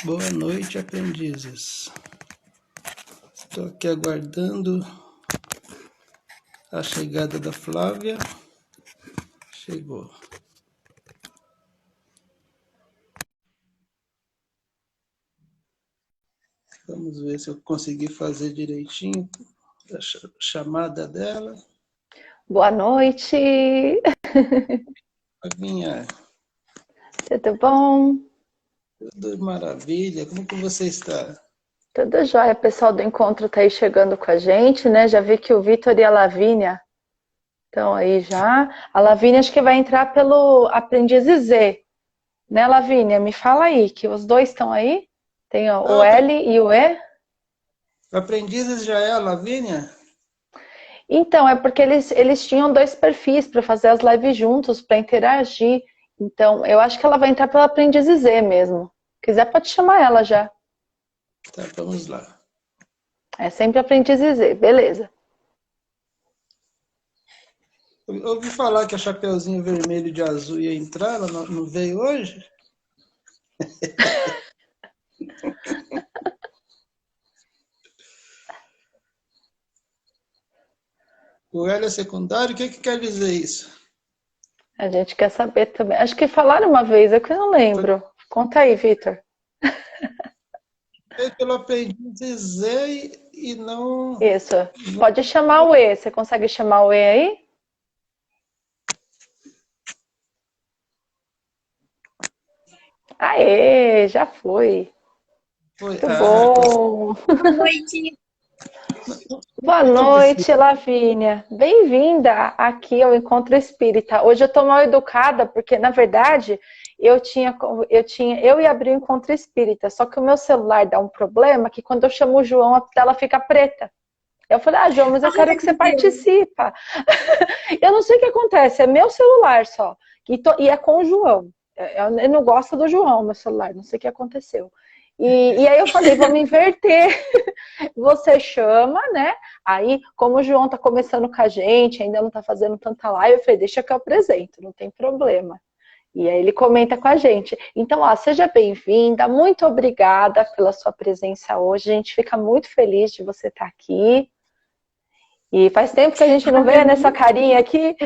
Boa noite, aprendizes. Estou aqui aguardando a chegada da Flávia. Chegou. Vamos ver se eu consegui fazer direitinho a chamada dela. Boa noite. Flavinha, Tudo bom? tudo maravilha. Como que você está? Tudo jóia. O pessoal do encontro tá aí chegando com a gente, né? Já vi que o Vitor e a Lavínia estão aí já. A Lavínia acho que vai entrar pelo Aprendiz Z, né, Lavínia? Me fala aí, que os dois estão aí? Tem o L e o E? Aprendizes já é a Lavínia? Então, é porque eles tinham dois perfis para fazer as lives juntos, para interagir. Então, eu acho que ela vai entrar pelo Aprendiz Z mesmo. Se quiser, pode chamar ela já. Tá, vamos lá. É sempre Aprendiz Z, beleza. Eu ouvi falar que a Chapeuzinho Vermelho de Azul ia entrar, ela não veio hoje? O L é secundário? O que quer dizer isso? A gente quer saber também. Acho que falaram uma vez, é que eu não lembro. Conta aí, Vitor. Foi pelo aprendiz Z e não... Isso. Pode chamar o E. Você consegue chamar o E aí? Aê, já foi. Foi. Muito bom. Boa noite. Boa noite, Lavínia. Bem-vinda aqui ao Encontro Espírita. Hoje eu tô mal educada porque, na verdade, eu ia abrir o Encontro Espírita, só que o meu celular dá um problema que quando eu chamo o João, a tela fica preta. Eu falei, João, mas eu quero que você participe. Eu não sei o que acontece, é meu celular só. E é com o João. Eu não gosto do João, meu celular, não sei o que aconteceu. E aí eu falei, vamos inverter. Você chama, né? Aí, como o João tá começando com a gente, ainda não tá fazendo tanta live, eu falei, deixa que eu apresento, não tem problema. E aí ele comenta com a gente. Então, seja bem-vinda, muito obrigada pela sua presença hoje. A gente fica muito feliz de você estar aqui. E faz tempo que a gente não vê nessa carinha aqui.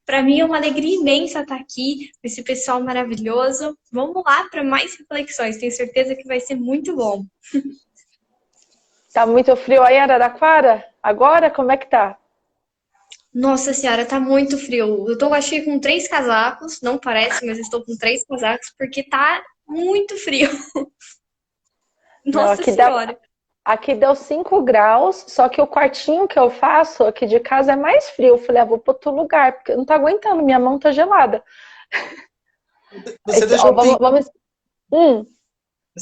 Para mim é uma alegria imensa estar aqui com esse pessoal maravilhoso. Vamos lá para mais reflexões. Tenho certeza que vai ser muito bom. Tá muito frio aí, Araraquara? Agora, como é que tá? Nossa senhora, tá muito frio. Eu tô, acho que com 3 casacos. Não parece, mas estou com 3 casacos porque tá muito frio. Não, Nossa senhora. aqui deu 5 graus, só que o quartinho que eu faço aqui de casa é mais frio. Eu falei, vou para outro lugar, porque eu não tô aguentando, minha mão tá gelada. Você deixou Você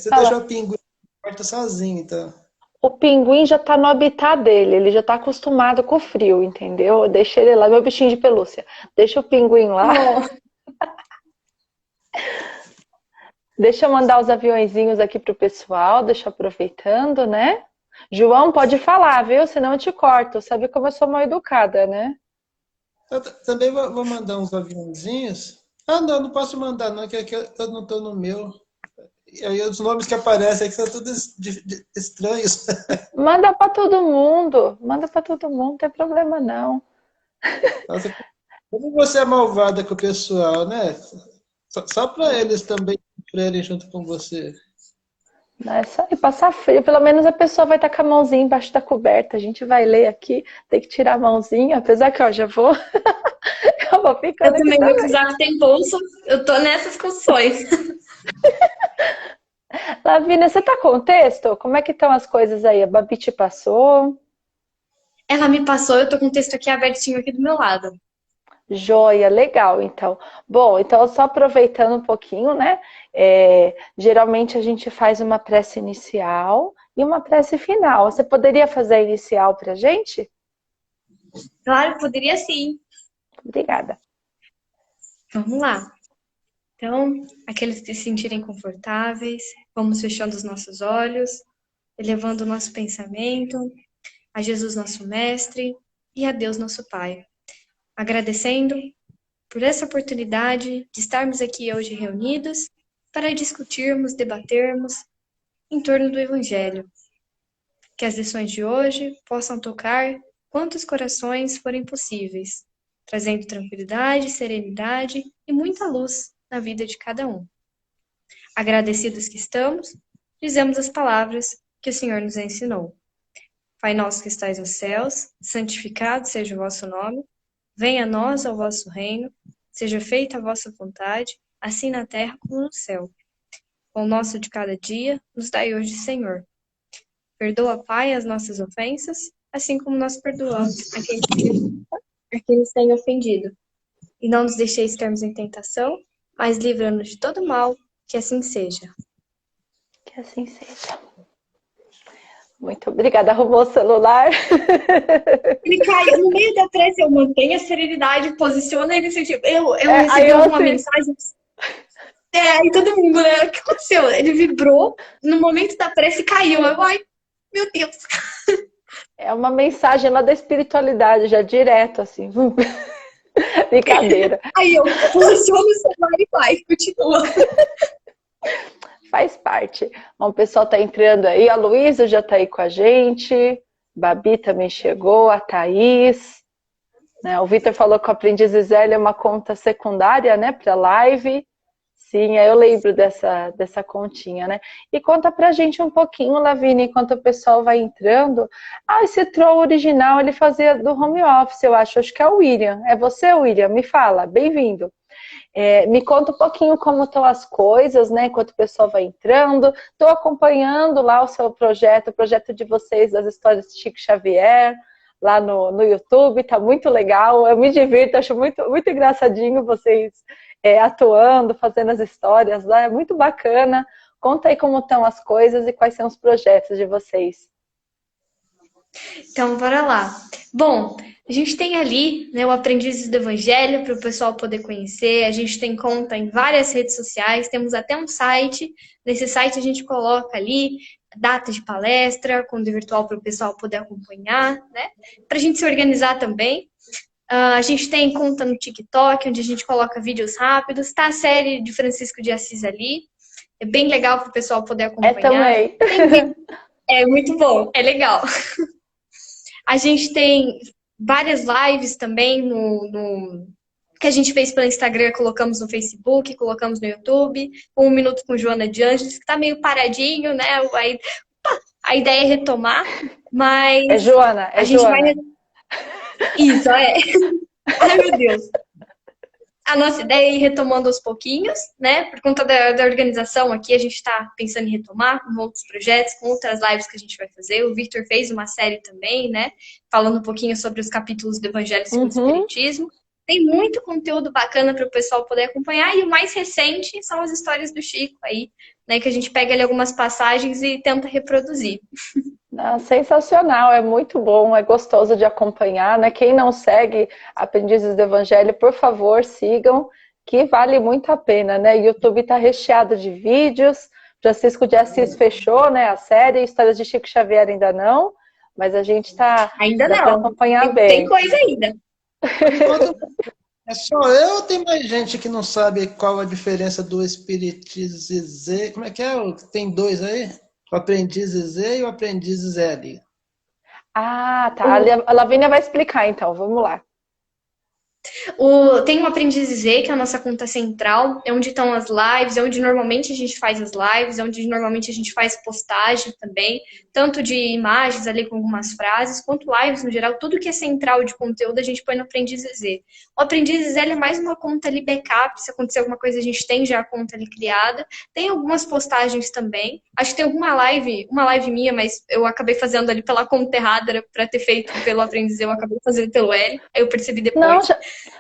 fala. deixou o pinguim no quarto sozinho, então. O pinguim já tá no habitat dele, ele já tá acostumado com o frio, entendeu? Eu deixei ele lá, meu bichinho de pelúcia. Deixa o pinguim lá. Deixa eu mandar os aviõezinhos aqui pro pessoal, deixa eu aproveitando, né? João, pode falar, viu? Senão eu te corto. Sabe como eu sou mal educada, né? Eu também vou mandar uns aviãozinhos. Não posso mandar, não, que eu não estou no meu. E aí os nomes que aparecem aqui são todos estranhos. Manda para todo mundo, não tem problema não. Nossa, como você é malvada com o pessoal, né? Só para eles também sofrerem junto com você. Não é só ir passar frio, pelo menos a pessoa vai estar com a mãozinha embaixo da coberta. A gente vai ler aqui, tem que tirar a mãozinha, apesar que já vou. Eu vou ficando Eu aqui também, meu também. casaco tem bolso. Eu tô nessas condições. Lavínia, você tá com o texto? Como é que estão as coisas aí? A Babi te passou? Ela me passou, eu tô com o texto aqui abertinho aqui do meu lado. Joia, legal, então. Bom, então só aproveitando um pouquinho, né? Geralmente a gente faz uma prece inicial e uma prece final. Você poderia fazer a inicial pra gente? Claro, poderia sim. Obrigada. Vamos lá. Então, aqueles que se sentirem confortáveis, vamos fechando os nossos olhos, elevando o nosso pensamento a Jesus, nosso Mestre, e a Deus, nosso Pai. Agradecendo por essa oportunidade de estarmos aqui hoje reunidos para discutirmos, debatermos em torno do Evangelho. Que as lições de hoje possam tocar quantos corações forem possíveis, trazendo tranquilidade, serenidade e muita luz na vida de cada um. Agradecidos que estamos, dizemos as palavras que o Senhor nos ensinou. Pai nosso que estais nos céus, santificado seja o vosso nome, venha a nós o vosso reino, seja feita a vossa vontade, assim na terra como no céu. O pão nosso de cada dia nos dai hoje, Senhor. Perdoa, Pai, as nossas ofensas, assim como nós perdoamos a quem nos tem ofendido. E não nos deixeis cairmos em tentação, mas livra-nos de todo mal, que assim seja. Que assim seja. Muito obrigada. Arrumou o celular? Ele caiu no meio da prece, eu mantenho a serenidade, posiciona ele, tipo, eu recebi uma mensagem. Aí todo mundo, né? O que aconteceu? Ele vibrou no momento da prece e caiu. Eu, ai, meu Deus. É uma mensagem lá da espiritualidade, já direto, assim. Brincadeira. Aí eu posiciono o celular e vai, continua. Faz parte. Bom, o pessoal tá entrando aí. A Luísa já tá aí com a gente. Babi também chegou. A Thaís. Né? O Vitor falou que o Aprendiz Gisele é uma conta secundária, né? Para live. Sim, eu lembro dessa continha, né? E conta pra gente um pouquinho, Lavínia, enquanto o pessoal vai entrando. Ah, esse troll original ele fazia do home office, eu acho. Acho que é o William. É você, William? Me fala. Bem-vindo. Me conta um pouquinho como estão as coisas, né? Enquanto o pessoal vai entrando. Estou acompanhando lá o seu projeto, o projeto de vocês, das histórias de Chico Xavier, lá no YouTube. Tá muito legal. Eu me divirto, acho muito, muito engraçadinho vocês atuando, fazendo as histórias lá. É muito bacana. Conta aí como estão as coisas e quais são os projetos de vocês. Então, bora lá. Bom, a gente tem ali, né, o Aprendizes do Evangelho para o pessoal poder conhecer. A gente tem conta em várias redes sociais, temos até um site. Nesse site a gente coloca ali data de palestra, conteúdo virtual para o pessoal poder acompanhar, né? Para a gente se organizar também. A gente tem conta no TikTok, onde a gente coloca vídeos rápidos. Tá a série de Francisco de Assis ali. É bem legal para o pessoal poder acompanhar. Também. É muito bom, é legal. A gente tem várias lives também que a gente fez pelo Instagram, colocamos no Facebook, colocamos no YouTube. 1 Minuto com Joana de Ângeles, que tá meio paradinho, né? A ideia é retomar, mas... É Joana, a gente Joana. Vai... Isso, Ai, meu Deus. A nossa ideia é ir retomando aos pouquinhos, né? Por conta da organização aqui, a gente está pensando em retomar com outros projetos, com outras lives que a gente vai fazer. O Victor fez uma série também, né? Falando um pouquinho sobre os capítulos do Evangelho segundo o Espiritismo. Tem muito conteúdo bacana para o pessoal poder acompanhar. E o mais recente são as histórias do Chico aí, né? Que a gente pega ali algumas passagens e tenta reproduzir. Sensacional, é muito bom, é gostoso de acompanhar, né? Quem não segue Aprendizes do Evangelho, por favor, sigam, que vale muito a pena, né? O YouTube está recheado de vídeos, Francisco de Assis fechou, né, a série, Histórias de Chico Xavier ainda não, mas a gente está ainda não acompanhar bem. Tem coisa ainda. É só eu ou tem mais gente que não sabe qual a diferença do Espiritismo? Como é que é? Tem dois aí? O Aprendiz Z e o Aprendiz Zé. Ah, tá. A Lavínia vai explicar, então. Vamos lá. Tem o Aprendiz Z, que é a nossa conta central, é onde estão as lives, é onde normalmente a gente faz as lives, é onde normalmente a gente faz postagem também, tanto de imagens ali com algumas frases, quanto lives no geral, tudo que é central de conteúdo a gente põe no Aprendiz Z. O Aprendiz Z é mais uma conta ali backup, se acontecer alguma coisa a gente tem já a conta ali criada, tem algumas postagens também, acho que tem uma live minha, mas eu acabei fazendo ali pela conta errada, era pra ter feito pelo Aprendiz Z, eu acabei fazendo pelo L, aí eu percebi depois. Não,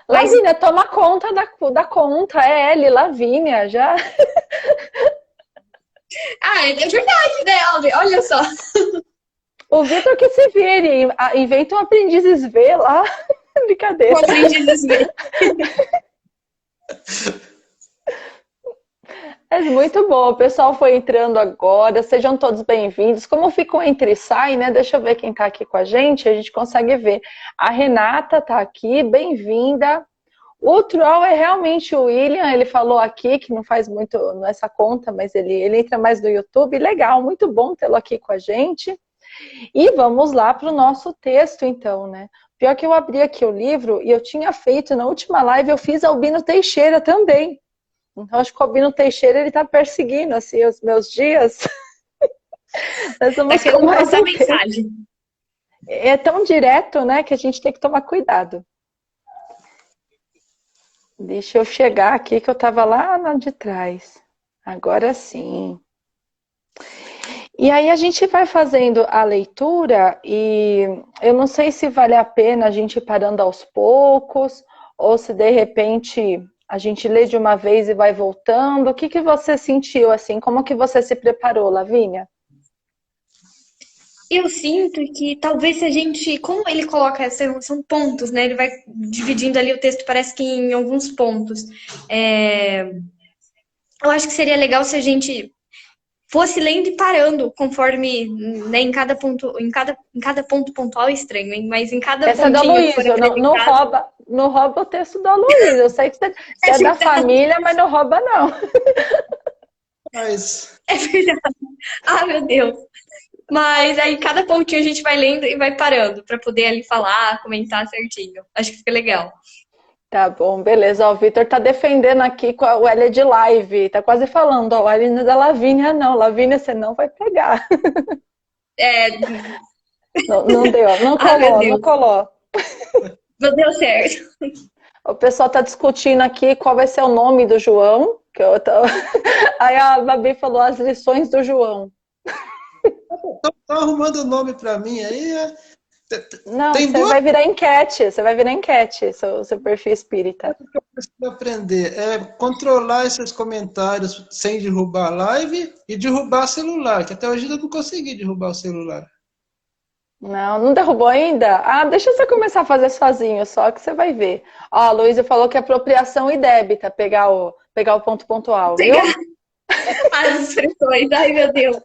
Lavínia, toma conta da conta, é L, Lavínia, já. É verdade, né? Olha só. O Vitor que se vire, inventa um Aprendizes V lá, brincadeira. Um Aprendizes V. É muito bom, o pessoal foi entrando agora, sejam todos bem-vindos. Como ficam entre e sai, né? Deixa eu ver quem tá aqui com a gente consegue ver. A Renata tá aqui, bem-vinda. O troll é realmente o William, ele falou aqui que não faz muito nessa conta, mas ele entra mais no YouTube. Legal, muito bom tê-lo aqui com a gente. E vamos lá para o nosso texto, então, né? Pior que eu abri aqui o livro e eu tinha feito, na última live, eu fiz Albino Teixeira também. Então, acho que o Albino Teixeira, ele tá perseguindo, assim, os meus dias. Nós vamos Tá querendo passar mensagem. É tão direto, né, que a gente tem que tomar cuidado. Deixa eu chegar aqui, que eu tava lá de trás. Agora sim. E aí a gente vai fazendo a leitura e eu não sei se vale a pena a gente ir parando aos poucos ou se de repente a gente lê de uma vez e vai voltando. O que que você sentiu assim? Como que você se preparou, Lavínia? Eu sinto que talvez se a gente, como ele coloca, são pontos, né? Ele vai dividindo ali o texto, parece que em alguns pontos. Eu acho que seria legal se a gente fosse lendo e parando, conforme, né, em cada ponto pontual é estranho, hein? Mas em cada Essa é do pontinho que for Aloysio, apresentado. não rouba o texto do Aloysio. Eu sei que você é da família, mas não rouba, não. Mas É verdade. Ah, meu Deus. Mas aí cada pontinho a gente vai lendo e vai parando para poder ali falar, comentar certinho. Acho que fica legal. Tá bom, beleza. Ó, o Vitor tá defendendo aqui com o L de live. Tá quase falando, ó, o L não é da Lavínia, não. Lavínia, você não vai pegar. É, Não deu, não ah, meu colou, Deus. não colou. Não deu certo. O pessoal tá discutindo aqui qual vai ser o nome do João. Que eu tô... Aí a Babi falou as lições do João. estão arrumando o nome para mim aí. Não, Tem você duas vai virar enquete. Você vai virar enquete, seu perfil espírita. coisas que eu preciso aprender. É controlar esses comentários sem derrubar a live e derrubar celular, que até hoje eu não consegui derrubar o celular. Não derrubou ainda? Ah, deixa você começar a fazer sozinho, só que você vai ver. Ó, a Luísa falou que é apropriação indébita pegar o ponto pontual, viu? Pegar as expressões. Ai, meu Deus.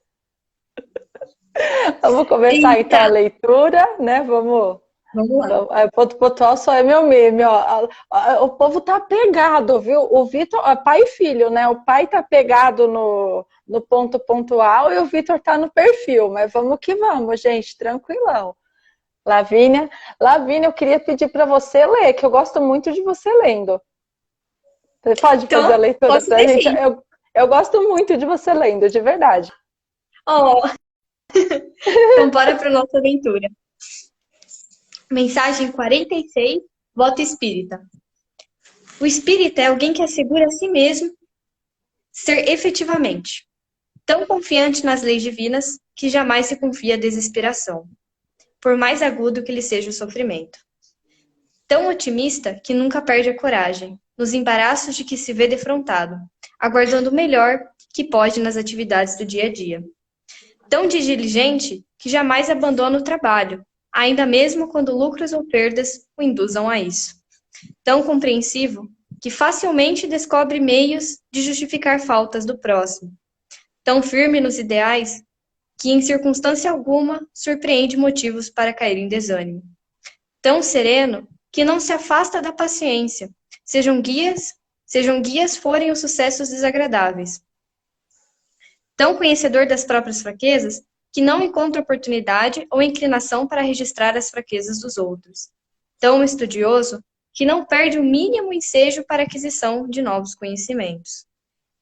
Vamos começar Eita. então a leitura, né? Vamos lá. O ponto pontual só é meu meme, ó. O povo tá pegado, viu? O Vitor, pai e filho, né? O pai tá pegado no ponto pontual e o Vitor tá no perfil. Mas vamos que vamos, gente, tranquilão. Lavínia, eu queria pedir para você ler, que eu gosto muito de você lendo. Você pode Então, fazer a leitura posso pra ter gente? sim. Eu gosto muito de você lendo, de verdade. Ó, então bora para nossa aventura. Mensagem 46, voto espírita. O espírita é alguém que assegura a si mesmo ser efetivamente tão confiante nas leis divinas que jamais se confia à desesperação, por mais agudo que lhe seja o sofrimento. Tão otimista que nunca perde a coragem, nos embaraços de que se vê defrontado, aguardando o melhor que pode nas atividades do dia a dia. Tão diligente que jamais abandona o trabalho, ainda mesmo quando lucros ou perdas o induzam a isso. Tão compreensivo que facilmente descobre meios de justificar faltas do próximo. Tão firme nos ideais que, em circunstância alguma, surpreende motivos para cair em desânimo. Tão sereno que não se afasta da paciência, sejam guias forem os sucessos desagradáveis. Tão conhecedor das próprias fraquezas que não encontra oportunidade ou inclinação para registrar as fraquezas dos outros. Tão estudioso que não perde o mínimo ensejo para a aquisição de novos conhecimentos.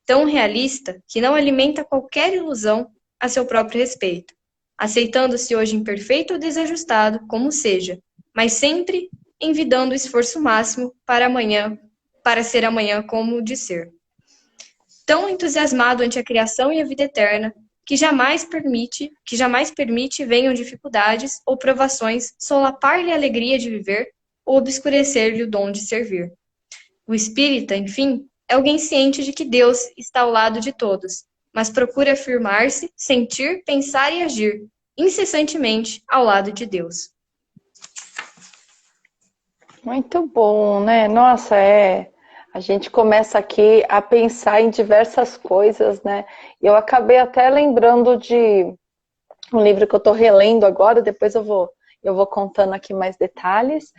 Tão realista que não alimenta qualquer ilusão a seu próprio respeito, aceitando-se hoje imperfeito ou desajustado, como seja, mas sempre envidando o esforço máximo para ser amanhã como de ser. Tão entusiasmado ante a criação e a vida eterna, que jamais permite venham dificuldades ou provações solapar-lhe a alegria de viver ou obscurecer-lhe o dom de servir. O espírita, enfim, é alguém ciente de que Deus está ao lado de todos, mas procura afirmar-se, sentir, pensar e agir incessantemente ao lado de Deus. Muito bom, né? Nossa, a gente começa aqui a pensar em diversas coisas, né? Eu acabei até lembrando de um livro que eu estou relendo agora, depois eu vou eu vou contando aqui mais detalhes.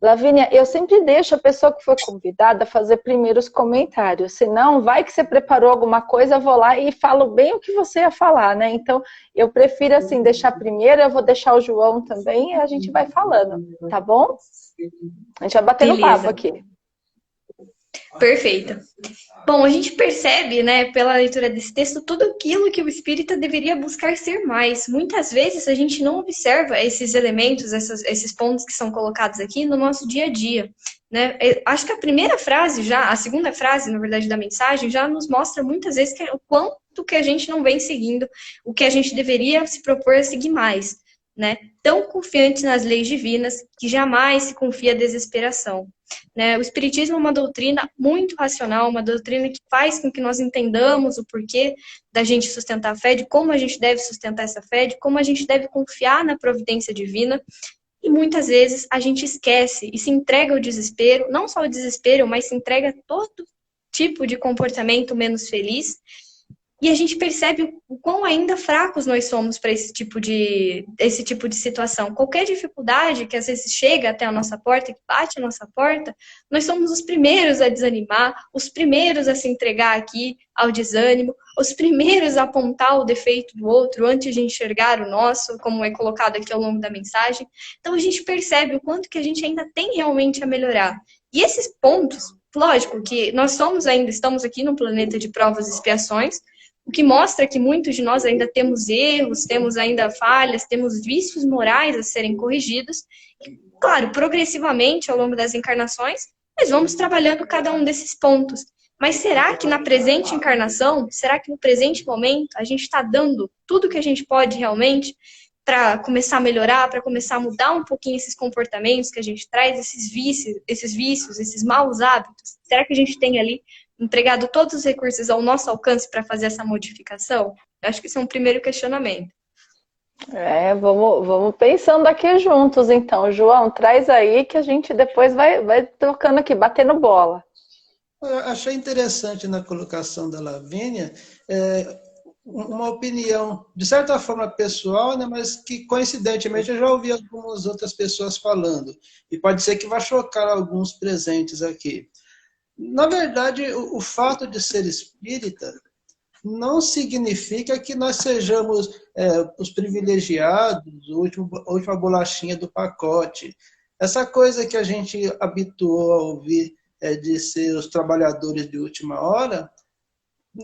Lavínia, eu sempre deixo a pessoa que foi convidada fazer primeiro os comentários, senão vai que você preparou alguma coisa, eu vou lá e falo bem o que você ia falar, né? Então, eu prefiro assim, deixar primeiro, eu vou deixar o João também e a gente vai falando, tá bom? A gente vai batendo papo aqui. Perfeito. Bom, a gente percebe, né, pela leitura desse texto, tudo aquilo que o espírita deveria buscar ser mais. Muitas vezes a gente não observa esses elementos, esses pontos que são colocados aqui no nosso dia a dia, né? Acho que a primeira frase a segunda frase, na verdade, da mensagem, já nos mostra muitas vezes o quanto que a gente não vem seguindo o que a gente deveria se propor a seguir mais, né? Tão confiante nas leis divinas que jamais se confia à desesperação. Né? O Espiritismo é uma doutrina muito racional, uma doutrina que faz com que nós entendamos o porquê da gente sustentar a fé, de como a gente deve sustentar essa fé, de como a gente deve confiar na providência divina. E muitas vezes a gente esquece e se entrega ao desespero, não só ao desespero, mas se entrega a todo tipo de comportamento menos feliz. E a gente percebe o quão ainda fracos nós somos para esse tipo de situação. Qualquer dificuldade que às vezes chega até a nossa porta, que bate a nossa porta, nós somos os primeiros a desanimar, os primeiros a se entregar aqui ao desânimo, os primeiros a apontar o defeito do outro antes de enxergar o nosso, como é colocado aqui ao longo da mensagem. Então a gente percebe o quanto que a gente ainda tem realmente a melhorar. E esses pontos, lógico que nós estamos aqui no planeta de provas e expiações, o que mostra que muitos de nós ainda temos erros, temos ainda falhas, temos vícios morais a serem corrigidos. E, claro, progressivamente, ao longo das encarnações, nós vamos trabalhando cada um desses pontos. Mas será que na presente encarnação, será que no presente momento, a gente está dando tudo que a gente pode realmente para começar a melhorar, para começar a mudar um pouquinho esses comportamentos que a gente traz, esses vícios, esses maus hábitos? Será que a gente tem ali empregado todos os recursos ao nosso alcance para fazer essa modificação? Eu acho que isso é um primeiro questionamento. Vamos pensando aqui juntos, então. João, traz aí que a gente depois vai trocando aqui, batendo bola. Eu achei interessante na colocação da Lavínia uma opinião, de certa forma pessoal, né, mas que coincidentemente eu já ouvi algumas outras pessoas falando. E pode ser que vá chocar alguns presentes aqui. Na verdade, o fato de ser espírita não significa que nós sejamos os privilegiados, a última bolachinha do pacote. Essa coisa que a gente habituou a ouvir de ser os trabalhadores de última hora,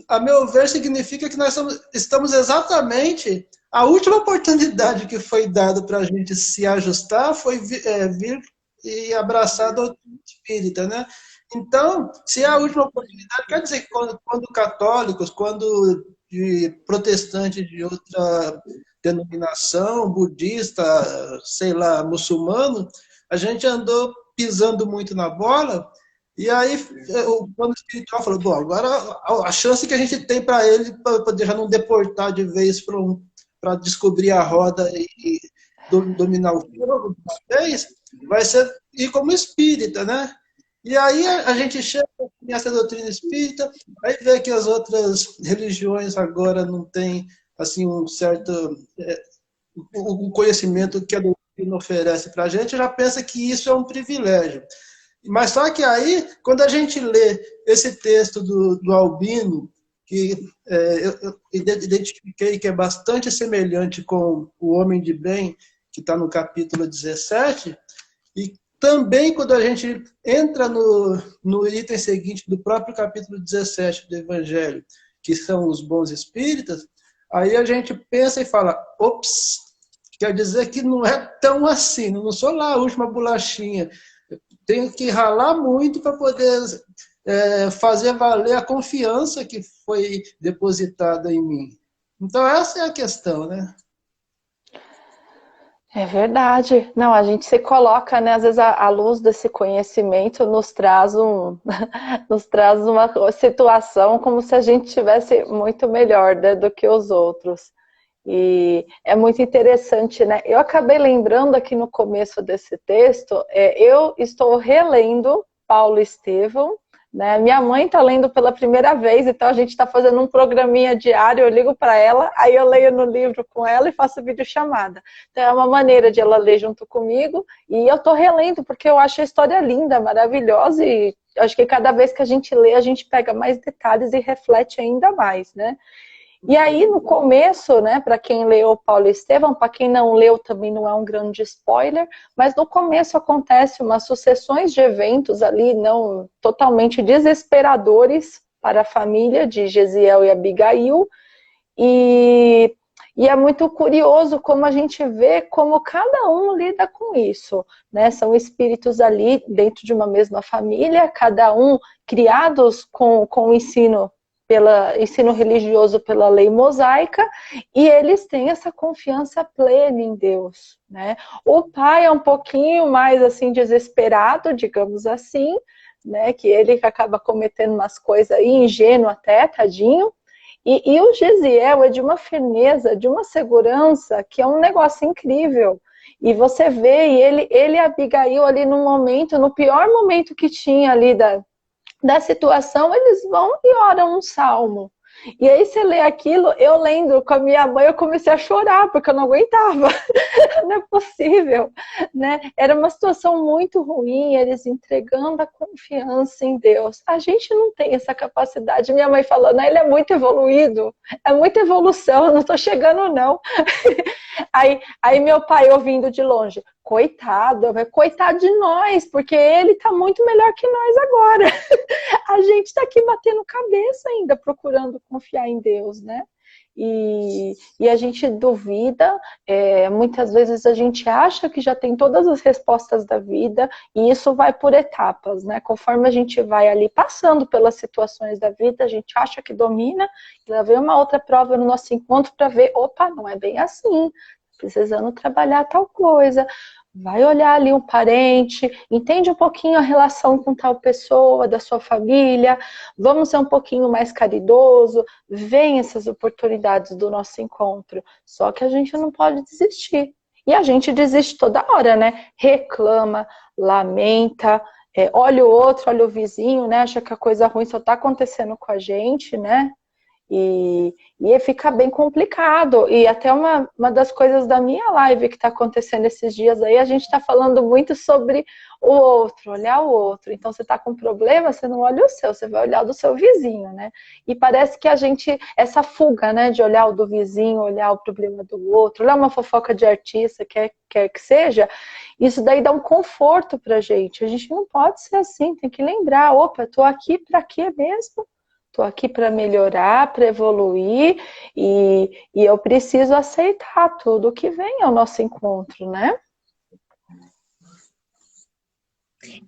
a meu ver, significa que nós estamos exatamente... A última oportunidade que foi dada para a gente se ajustar foi vir e abraçar a doutrina espírita, né? Então, se é a última oportunidade, quer dizer que quando católicos, quando protestantes de outra denominação, budista, sei lá, muçulmano, a gente andou pisando muito na bola, e aí o plano espiritual falou, bom, agora a chance que a gente tem para ele, para poder já não deportar de vez para descobrir a roda e dominar o fogo de uma vez, vai ser ir como espírita, né? E aí a gente chega nessa doutrina espírita, aí vê que as outras religiões agora não têm assim, um certo o conhecimento que a doutrina oferece para a gente, já pensa que isso é um privilégio. Mas só que aí, quando a gente lê esse texto do Albino, que eu identifiquei que é bastante semelhante com o Homem de Bem, que está no capítulo 17, e também, quando a gente entra no item seguinte do próprio capítulo 17 do Evangelho, que são os bons espíritas, aí a gente pensa e fala, ops, quer dizer que não é tão assim, não sou lá a última bolachinha, tenho que ralar muito para poder fazer valer a confiança que foi depositada em mim. Então essa é a questão, né? É verdade. Não, a gente se coloca, né? Às vezes a luz desse conhecimento nos traz uma situação como se a gente tivesse muito melhor, né, do que os outros. E é muito interessante, né? Eu acabei lembrando aqui no começo desse texto, eu estou relendo Paulo Estevão, né? Minha mãe está lendo pela primeira vez, então a gente está fazendo um programinha diário, eu ligo para ela, aí eu leio no livro com ela e faço videochamada. Então é uma maneira de ela ler junto comigo, e eu estou relendo porque eu acho a história linda, maravilhosa, e acho que cada vez que a gente lê, a gente pega mais detalhes e reflete ainda mais, né? E aí, no começo, né, para quem leu Paulo e Estevão, para quem não leu também não é um grande spoiler, mas no começo acontece umas sucessões de eventos ali, não totalmente desesperadores para a família de Jesiel e Abigail, e é muito curioso como a gente vê como cada um lida com isso, né? São espíritos ali dentro de uma mesma família, cada um criados com o ensino religioso pela lei mosaica, e eles têm essa confiança plena em Deus, né? O pai é um pouquinho mais assim desesperado, digamos assim, né? Que ele acaba cometendo umas coisas aí, ingênuo até, tadinho. E o Gesiel é de uma firmeza, de uma segurança, que é um negócio incrível. E você vê, e ele e Abigail ali no momento, no pior momento que tinha ali da situação, eles vão e oram um salmo. E aí você lê aquilo, eu lendo com a minha mãe, eu comecei a chorar, porque eu não aguentava. Não é possível, né? Era uma situação muito ruim, eles entregando a confiança em Deus. A gente não tem essa capacidade. Minha mãe falando, ele é muito evoluído, é muita evolução, eu não estou chegando não. Aí meu pai ouvindo de longe, coitado de nós, porque ele está muito melhor que nós agora. A gente está aqui batendo cabeça ainda, procurando confiar em Deus, né? E a gente duvida, muitas vezes a gente acha que já tem todas as respostas da vida, e isso vai por etapas, né? Conforme a gente vai ali passando pelas situações da vida, a gente acha que domina, e lá vem uma outra prova no nosso encontro para ver, opa, não é bem assim, precisando trabalhar tal coisa. Vai olhar ali um parente, entende um pouquinho a relação com tal pessoa, da sua família, vamos ser um pouquinho mais caridoso, vem essas oportunidades do nosso encontro. Só que a gente não pode desistir. E a gente desiste toda hora, né? Reclama, lamenta, olha o outro, olha o vizinho, né? Acha que a coisa ruim só está acontecendo com a gente, né? E fica bem complicado. E até uma das coisas da minha live que está acontecendo esses dias aí, a gente está falando muito sobre o outro, olhar o outro. Então, você está com problema, você não olha o seu, você vai olhar o do seu vizinho, né? E parece que a gente, essa fuga, né, de olhar o do vizinho, olhar o problema do outro, olhar uma fofoca de artista, quer que seja, isso daí dá um conforto pra gente. A gente não pode ser assim, tem que lembrar, opa, eu tô aqui para quê mesmo? Estou aqui para melhorar, para evoluir, e eu preciso aceitar tudo que vem ao nosso encontro, né?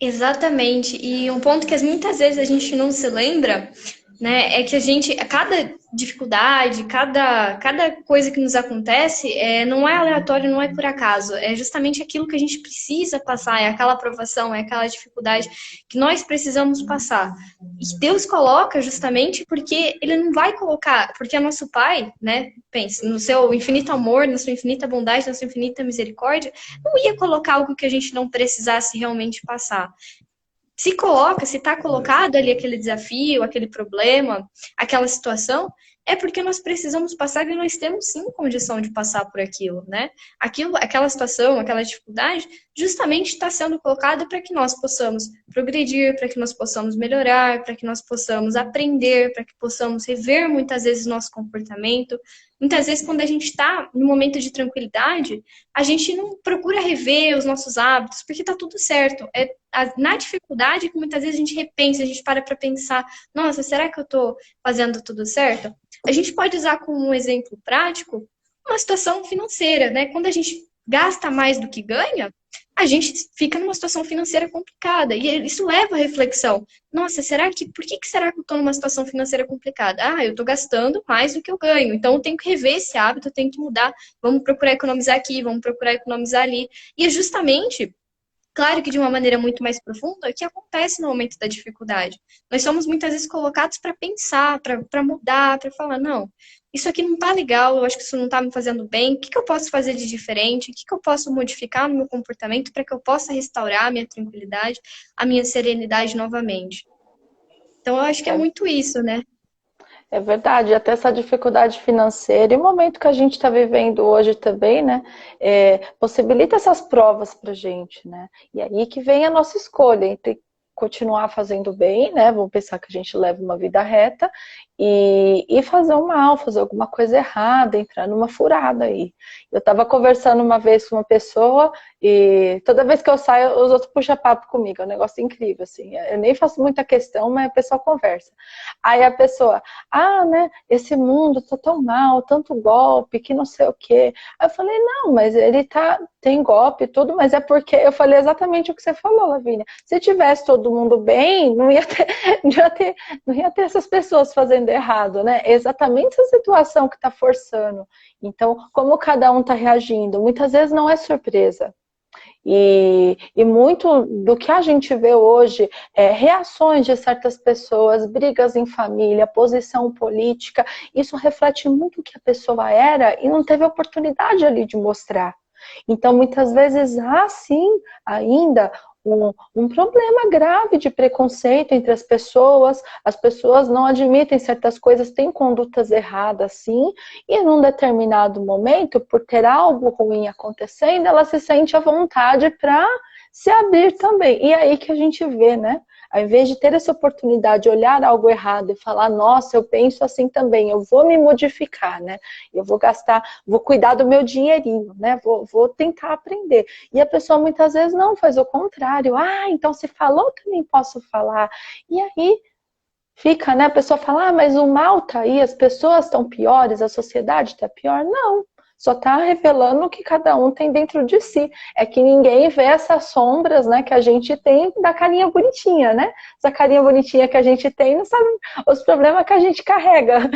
Exatamente. E um ponto que muitas vezes a gente não se lembra, né, é que cada dificuldade, cada coisa que nos acontece, não é aleatório, não é por acaso. É justamente aquilo que a gente precisa passar, é aquela aprovação, é aquela dificuldade que nós precisamos passar. E Deus coloca justamente porque Ele não vai colocar, porque é nosso Pai, né? Pense, no seu infinito amor, na sua infinita bondade, na sua infinita misericórdia, não ia colocar algo que a gente não precisasse realmente passar. Se está colocado ali aquele desafio, aquele problema, aquela situação, é porque nós precisamos passar e nós temos sim condição de passar por aquilo, né? Aquela situação, aquela dificuldade, justamente está sendo colocada para que nós possamos progredir, para que nós possamos melhorar, para que nós possamos aprender, para que possamos rever muitas vezes nosso comportamento. Muitas vezes, quando a gente está no momento de tranquilidade, a gente não procura rever os nossos hábitos, porque está tudo certo. Na dificuldade que muitas vezes a gente repensa, a gente para pensar, nossa, será que eu estou fazendo tudo certo? A gente pode usar como um exemplo prático uma situação financeira, né? Quando a gente gasta mais do que ganha, a gente fica numa situação financeira complicada. E isso leva à reflexão. Nossa, por que será que eu estou numa situação financeira complicada? Eu estou gastando mais do que eu ganho. Então, eu tenho que rever esse hábito, eu tenho que mudar. Vamos procurar economizar aqui, vamos procurar economizar ali. E é justamente, claro que de uma maneira muito mais profunda, o que acontece no momento da dificuldade. Nós somos muitas vezes colocados para pensar, para mudar, para falar, não, isso aqui não está legal, eu acho que isso não está me fazendo bem, o que eu posso fazer de diferente, o que eu posso modificar no meu comportamento para que eu possa restaurar a minha tranquilidade, a minha serenidade novamente. Então, eu acho que é muito isso, né? É verdade, até essa dificuldade financeira e o momento que a gente está vivendo hoje também, né, possibilita essas provas para a gente, né? E aí que vem a nossa escolha entre continuar fazendo bem, né? Vamos pensar que a gente leva uma vida reta e fazer o mal, fazer alguma coisa errada, entrar numa furada aí. Eu estava conversando uma vez com uma pessoa e toda vez que eu saio, os outros puxam papo comigo, é um negócio incrível, assim. Eu nem faço muita questão, mas a pessoa conversa. Aí a pessoa, né, esse mundo tá tão mal, tanto golpe, que não sei o quê. Aí eu falei, não, mas tem golpe e tudo, mas é porque eu falei exatamente o que você falou, Lavínia. Se tivesse todo mundo bem, não ia ter essas pessoas fazendo errado, né? É exatamente essa situação que está forçando. Então, como cada um está reagindo? Muitas vezes não é surpresa. E muito do que a gente vê hoje reações de certas pessoas, brigas em família, posição política, isso reflete muito o que a pessoa era e não teve oportunidade ali de mostrar. Então, muitas vezes há sim ainda um problema grave de preconceito entre as pessoas não admitem certas coisas, têm condutas erradas sim, e num determinado momento, por ter algo ruim acontecendo, ela se sente à vontade para se abrir também. E é aí que a gente vê, né? Ao invés de ter essa oportunidade de olhar algo errado e falar, nossa, eu penso assim também, eu vou me modificar, né? Eu vou gastar, vou cuidar do meu dinheirinho, né? Vou tentar aprender. E a pessoa muitas vezes não faz o contrário. Então se falou, também posso falar. E aí fica, né? A pessoa fala, mas o mal tá aí, as pessoas estão piores, a sociedade tá pior. Não. Só está revelando o que cada um tem dentro de si. É que ninguém vê essas sombras, né, que a gente tem da carinha bonitinha, né? Essa carinha bonitinha que a gente tem, não sabe os problemas que a gente carrega,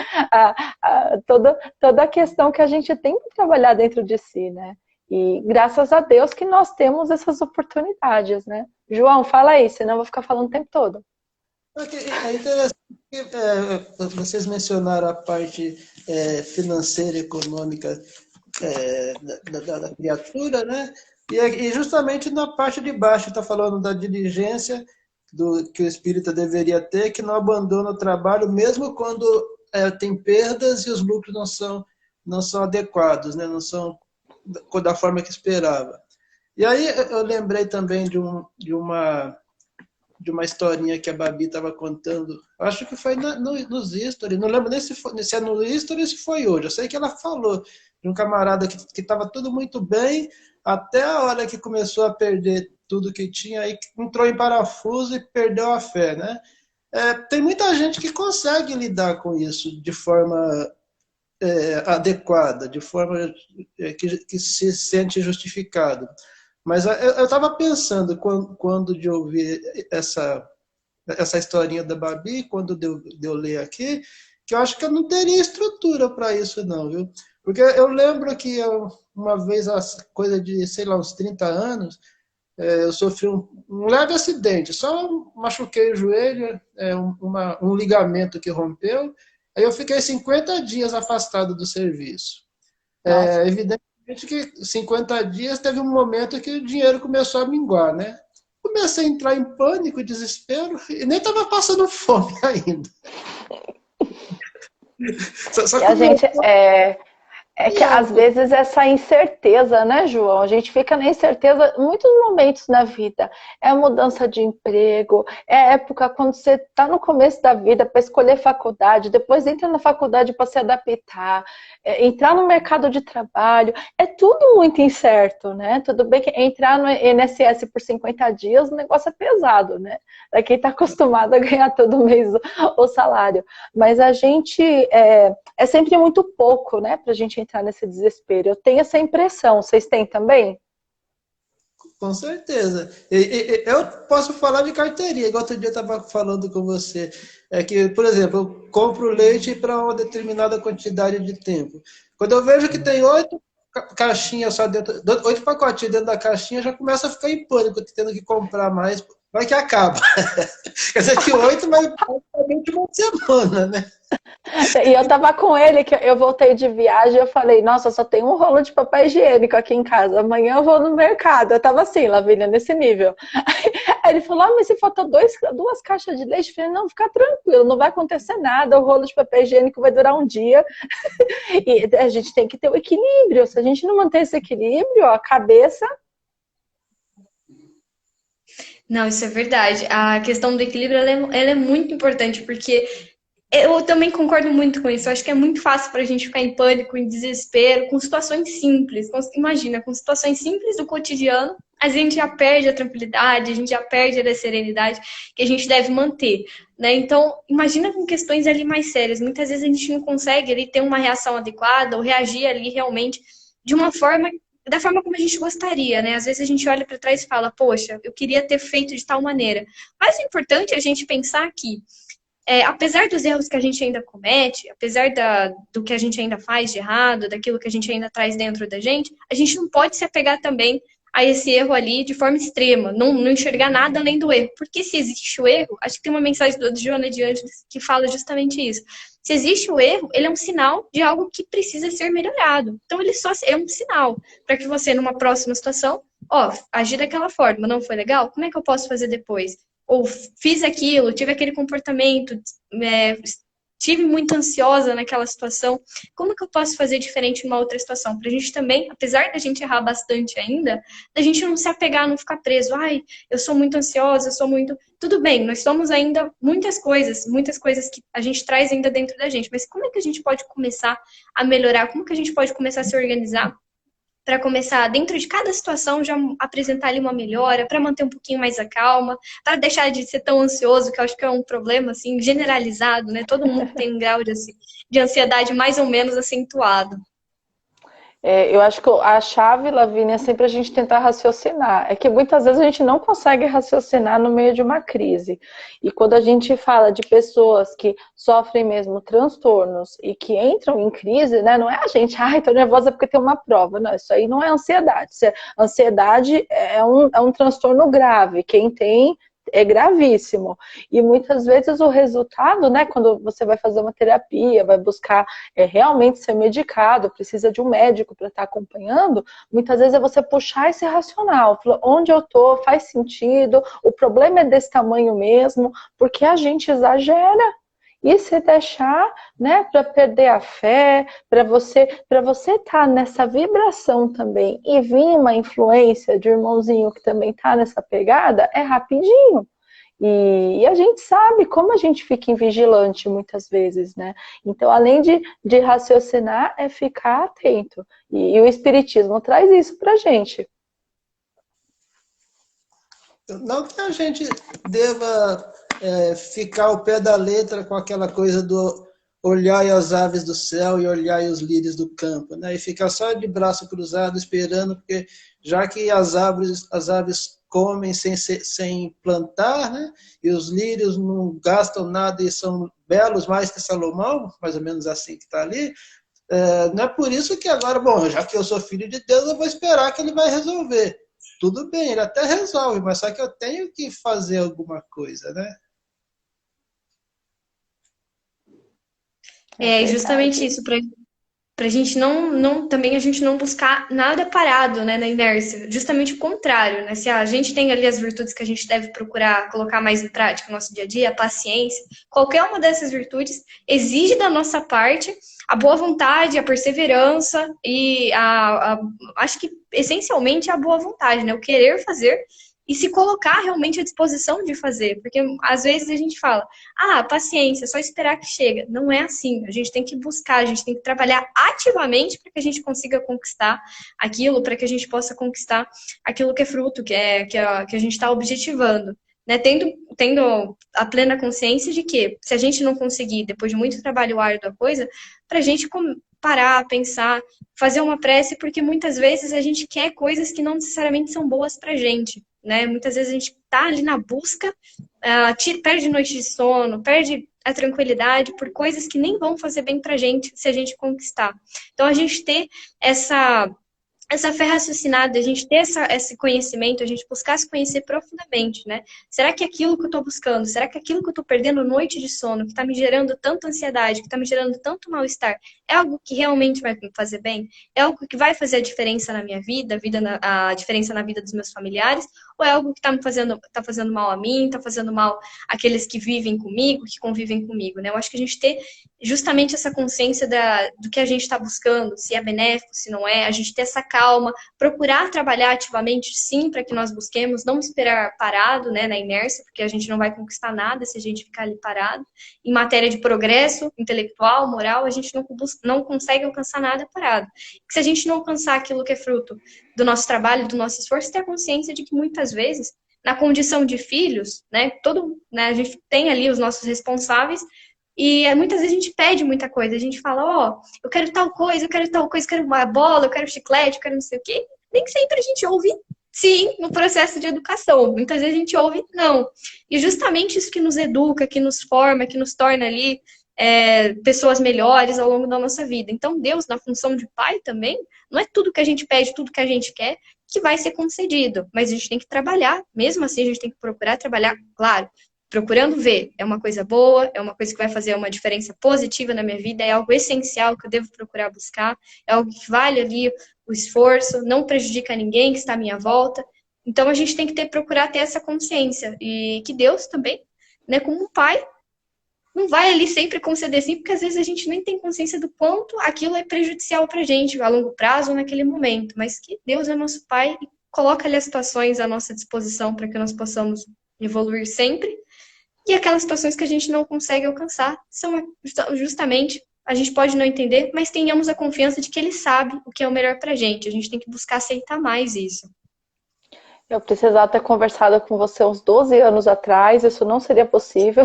toda a questão que a gente tem que trabalhar dentro de si, né? E graças a Deus que nós temos essas oportunidades, né? João, fala aí, senão eu vou ficar falando o tempo todo. É interessante que vocês mencionaram a parte financeira, econômica da criatura, né? E justamente na parte de baixo está falando da diligência que o espírita deveria ter, que não abandona o trabalho, mesmo quando tem perdas e os lucros não são adequados, né? Não são da forma que esperava. E aí eu lembrei também de uma historinha que a Babi estava contando, acho que foi nos History, não lembro nem se é no History ou se foi hoje, eu sei que ela falou de um camarada que estava tudo muito bem, até a hora que começou a perder tudo que tinha, aí entrou em parafuso e perdeu a fé, né? Tem muita gente que consegue lidar com isso de forma adequada, de forma que se sente justificado. Mas eu estava pensando, quando de ouvir essa historinha da Babi, quando de eu ler aqui, que eu acho que eu não teria estrutura para isso não, viu? Porque eu lembro que uma vez, coisa de, sei lá, uns 30 anos, eu sofri um leve acidente, só machuquei o joelho, um ligamento que rompeu, aí eu fiquei 50 dias afastado do serviço. Evidentemente que 50 dias teve um momento que o dinheiro começou a minguar, né? Comecei a entrar em pânico, desespero, e nem estava passando fome ainda. Só a gente que às vezes essa incerteza, né, João? A gente fica na incerteza em muitos momentos na vida. É mudança de emprego, é época quando você está no começo da vida para escolher faculdade, depois entra na faculdade para se adaptar, entrar no mercado de trabalho. É tudo muito incerto, né? Tudo bem que entrar no INSS por 50 dias, o negócio é pesado, né? Para quem está acostumado a ganhar todo mês o salário. Mas a gente é sempre muito pouco, né, para a gente entrar nesse desespero. Eu tenho essa impressão. Vocês têm também? Com certeza. Eu posso falar de carteirinha, igual outro dia eu estava falando com você. É que, por exemplo, eu compro leite para uma determinada quantidade de tempo. Quando eu vejo que tem 8 caixinhas só dentro, 8 pacotinhos dentro da caixinha, já começa a ficar em pânico, tendo que comprar mais, vai que acaba. Quer dizer que 8, mas praticamente uma semana, né? E eu tava com ele, que eu voltei de viagem, eu falei, nossa, só tem um rolo de papel higiênico aqui em casa, amanhã eu vou no mercado. Eu tava assim, Lavínia, nesse nível. Aí ele falou, mas se faltou duas caixas de leite, eu falei, não, fica tranquilo, não vai acontecer nada, o rolo de papel higiênico vai durar um dia. E a gente tem que ter o equilíbrio. Se a gente não manter esse equilíbrio, ó, a cabeça... Não, isso é verdade. A questão do equilíbrio, ela é muito importante, porque eu também concordo muito com isso. Eu acho que é muito fácil para a gente ficar em pânico, em desespero, com situações simples. Imagina, com situações simples do cotidiano, a gente já perde a tranquilidade, a gente já perde a serenidade que a gente deve manter, né? Então, imagina com questões ali mais sérias. Muitas vezes a gente não consegue ali ter uma reação adequada ou reagir ali realmente de uma forma, da forma como a gente gostaria, né? Às vezes a gente olha para trás e fala, poxa, eu queria ter feito de tal maneira. Mas é importante a gente pensar que apesar dos erros que a gente ainda comete, apesar do que a gente ainda faz de errado, daquilo que a gente ainda traz dentro da gente não pode se apegar também a esse erro ali de forma extrema, não enxergar nada além do erro. Porque se existe o erro, acho que tem uma mensagem do Joana de Ângeles que fala justamente isso. Se existe o erro, ele é um sinal de algo que precisa ser melhorado. Então, ele só é um sinal para que você, numa próxima situação, agir daquela forma. Não foi legal? Como é que eu posso fazer depois? Ou fiz aquilo, tive aquele comportamento, estive muito ansiosa naquela situação. Como que eu posso fazer diferente numa outra situação? Para a gente também, apesar da gente errar bastante ainda, da gente não se apegar, não ficar preso. Ai, eu sou muito ansiosa, eu sou muito... Tudo bem, nós somos ainda muitas coisas que a gente traz ainda dentro da gente. Mas como é que a gente pode começar a melhorar? Como que a gente pode começar a se organizar para começar, dentro de cada situação, já apresentar ali uma melhora, para manter um pouquinho mais a calma, para deixar de ser tão ansioso, que eu acho que é um problema, assim, generalizado, né? Todo mundo tem um grau de ansiedade mais ou menos acentuado. Eu acho que a chave, Lavínia, é sempre a gente tentar raciocinar. É que muitas vezes a gente não consegue raciocinar no meio de uma crise. E quando a gente fala de pessoas que sofrem mesmo transtornos e que entram em crise, né? Não é a gente, tô nervosa porque tem uma prova. Não, isso aí não é ansiedade. Ansiedade é um transtorno grave. Quem tem é gravíssimo. E muitas vezes o resultado, né, quando você vai fazer uma terapia, vai buscar realmente ser medicado, precisa de um médico para estar acompanhando, muitas vezes é você puxar esse racional, onde eu tô, faz sentido, o problema é desse tamanho mesmo, porque a gente exagera. E se deixar, né, para perder a fé, para você estar nessa vibração também e vir uma influência de irmãozinho que também está nessa pegada, é rapidinho. E a gente sabe como a gente fica invigilante muitas vezes, né? Então, além de raciocinar, é ficar atento. E o Espiritismo traz isso pra gente. Não que a gente deva ficar ao pé da letra com aquela coisa do olhar as aves do céu e olhar os lírios do campo, né? E ficar só de braço cruzado esperando, porque já que as aves comem sem plantar, né? E os lírios não gastam nada e são belos mais que Salomão, mais ou menos assim que está ali, não é por isso que agora, bom, já que eu sou filho de Deus, eu vou esperar que ele vai resolver. Tudo bem, ele até resolve, mas só que eu tenho que fazer alguma coisa, né? É justamente isso, para a gente também a gente não buscar nada parado, né, na inércia. Justamente o contrário, né? Se a gente tem ali as virtudes que a gente deve procurar colocar mais em prática no nosso dia a dia, a paciência, qualquer uma dessas virtudes exige da nossa parte a boa vontade, a perseverança e acho que essencialmente a boa vontade, né? O querer fazer e se colocar realmente à disposição de fazer. Porque às vezes a gente fala, paciência, só esperar que chega. Não é assim. A gente tem que buscar, a gente tem que trabalhar ativamente para que a gente consiga conquistar aquilo, para que a gente possa conquistar aquilo que é fruto, que a gente está objetivando. Né? Tendo a plena consciência de que, se a gente não conseguir, depois de muito trabalho árduo a coisa, para a gente parar, pensar, fazer uma prece, porque muitas vezes a gente quer coisas que não necessariamente são boas para a gente. Né? Muitas vezes a gente está ali na busca, perde noite de sono, perde a tranquilidade por coisas que nem vão fazer bem pra gente se a gente conquistar. Então, a gente ter essa fé raciocinada, a gente ter esse conhecimento, a gente buscar se conhecer profundamente, né? Será que aquilo que eu estou buscando, será que aquilo que eu estou perdendo noite de sono, que está me gerando tanta ansiedade, que está me gerando tanto mal-estar, é algo que realmente vai me fazer bem? É algo que vai fazer a diferença na minha vida, a diferença na vida dos meus familiares? ou é algo que tá fazendo mal a mim, tá fazendo mal àqueles que vivem comigo, que convivem comigo, né? Eu acho que a gente ter justamente essa consciência do que a gente está buscando, se é benéfico, se não é, a gente ter essa calma, procurar trabalhar ativamente, sim, para que nós busquemos, não esperar parado, né, na inércia, porque a gente não vai conquistar nada se a gente ficar ali parado. Em matéria de progresso intelectual, moral, a gente não consegue alcançar nada parado. Porque se a gente não alcançar aquilo que é fruto do nosso trabalho, do nosso esforço, ter a consciência de que muitas vezes, na condição de filhos, né, a gente tem ali os nossos responsáveis, e muitas vezes a gente pede muita coisa. A gente fala, ó, eu quero tal coisa, eu quero tal coisa, eu quero uma bola, eu quero chiclete, eu quero não sei o quê. Nem sempre a gente ouve sim no processo de educação. Muitas vezes a gente ouve não. E justamente isso que nos educa, que nos forma, que nos torna ali pessoas melhores ao longo da nossa vida. Então, Deus, na função de pai também, não é tudo que a gente pede, tudo que a gente quer, que vai ser concedido. Mas a gente tem que trabalhar. Mesmo assim, a gente tem que procurar trabalhar, claro, procurando ver, é uma coisa boa, é uma coisa que vai fazer uma diferença positiva na minha vida, é algo essencial que eu devo procurar buscar, é algo que vale ali o esforço, não prejudica ninguém que está à minha volta. Então a gente tem que procurar ter essa consciência e que Deus também, né, como um pai, não vai ali sempre conceder sim, porque às vezes a gente nem tem consciência do quanto aquilo é prejudicial para a gente a longo prazo ou naquele momento, mas que Deus é nosso pai e coloca ali as situações à nossa disposição para que nós possamos evoluir sempre. E aquelas situações que a gente não consegue alcançar são justamente, a gente pode não entender, mas tenhamos a confiança de que ele sabe o que é o melhor pra gente. A gente tem que buscar aceitar mais isso. Eu precisava ter conversado com você uns 12 anos atrás, isso não seria possível.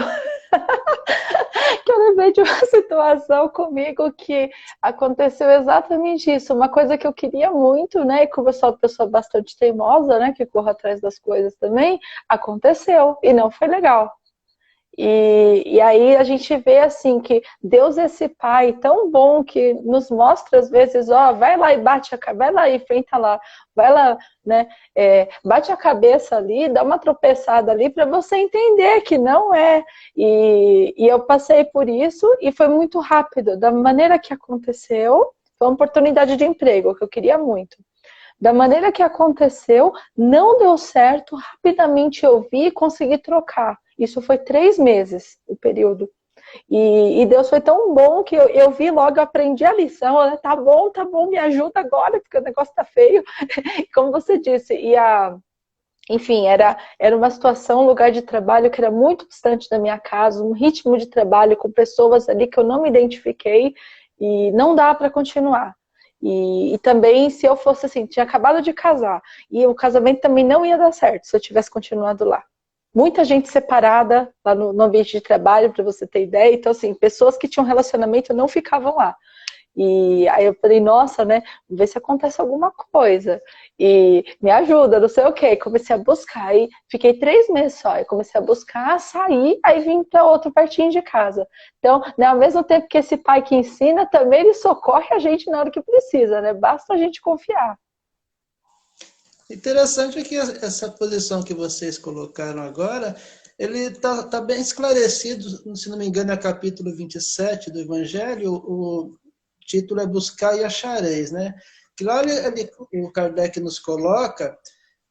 Que eu lembrei de uma situação comigo que aconteceu exatamente isso. Uma coisa que eu queria muito, né? E como eu sou uma pessoa bastante teimosa, né? Que corre atrás das coisas também, aconteceu e não foi legal. E aí a gente vê assim que Deus é esse pai tão bom que nos mostra às vezes, ó, vai lá e vai lá e enfrenta lá, vai lá, né, bate a cabeça ali, dá uma tropeçada ali para você entender que não é. E eu passei por isso e foi muito rápido, da maneira que aconteceu, foi uma oportunidade de emprego que eu queria muito. Da maneira que aconteceu, não deu certo, rapidamente eu vi e consegui trocar. Isso foi 3 meses, o período. E Deus foi tão bom que eu vi logo, eu aprendi a lição. Né? Tá bom, me ajuda agora, porque o negócio tá feio. Como você disse, enfim, era uma situação, um lugar de trabalho que era muito distante da minha casa, um ritmo de trabalho com pessoas ali que eu não me identifiquei e não dá para continuar. E também, se eu fosse assim, tinha acabado de casar, e o casamento também não ia dar certo se eu tivesse continuado lá. Muita gente separada lá no ambiente de trabalho, para você ter ideia. Então, assim, pessoas que tinham relacionamento não ficavam lá. E aí eu falei, nossa, né, vamos ver se acontece alguma coisa. E me ajuda, não sei o quê. Comecei a buscar, aí fiquei 3 meses só. Eu comecei a buscar, sair, aí vim para outro pertinho de casa. Então, né, ao mesmo tempo que esse pai que ensina, também ele socorre a gente na hora que precisa, né? Basta a gente confiar. Interessante é que essa posição que vocês colocaram agora, ele está bem esclarecido, se não me engano, é capítulo 27 do Evangelho, o título é Buscar e Achareis, né? Que lá o Kardec nos coloca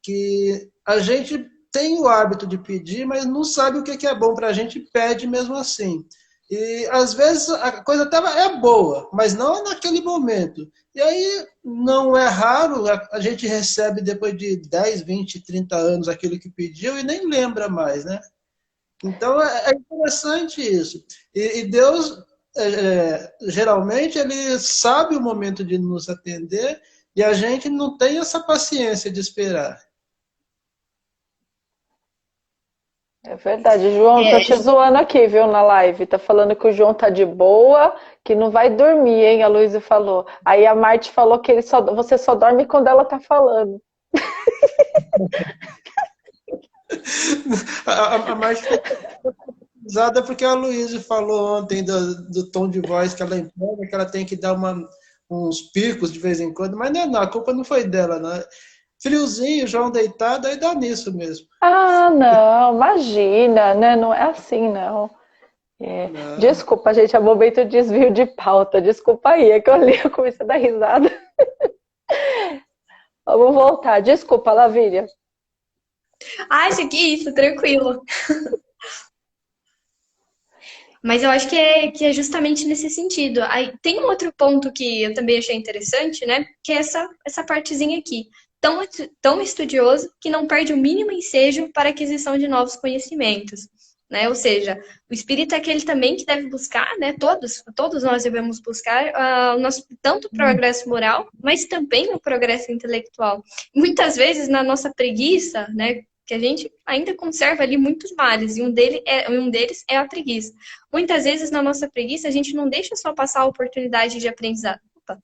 que a gente tem o hábito de pedir, mas não sabe o que é bom para a gente e pede mesmo assim. E às vezes a coisa até é boa, mas não naquele momento. E aí não é raro, a gente recebe depois de 10, 20, 30 anos aquilo que pediu e nem lembra mais, né? Então é interessante isso. E Deus, geralmente, ele sabe o momento de nos atender e a gente não tem essa paciência de esperar. É verdade, João, tô te zoando aqui, viu, na live. Tá falando que o João tá de boa, que não vai dormir, hein? A Luísa falou. Aí a Marte falou que você só dorme quando ela tá falando. A Marte foi usada porque a Luísa falou ontem do tom de voz que ela emprega, que ela tem que dar uns picos de vez em quando, mas não, a culpa não foi dela, não. Friozinho, João deitado, aí dá nisso mesmo. Ah, não, imagina, né? Não é assim, não. Não. Desculpa, gente, é momento de desvio de pauta. Desculpa aí, é que eu comecei a dar risada. Vamos voltar. Desculpa, Lavínia. Acha que isso, tranquilo. Mas eu acho que é justamente nesse sentido. Aí, tem um outro ponto que eu também achei interessante, né? Que é essa partezinha aqui. Tão estudioso que não perde o mínimo ensejo para a aquisição de novos conhecimentos. Né? Ou seja, o espírito é aquele também que deve buscar, né? Todos nós devemos buscar o nosso tanto o progresso moral, mas também o progresso intelectual. Muitas vezes, na nossa preguiça, né? Que a gente ainda conserva ali muitos males, e um deles é a preguiça. Muitas vezes, na nossa preguiça, a gente não deixa só passar a oportunidade de aprendizado. Opa.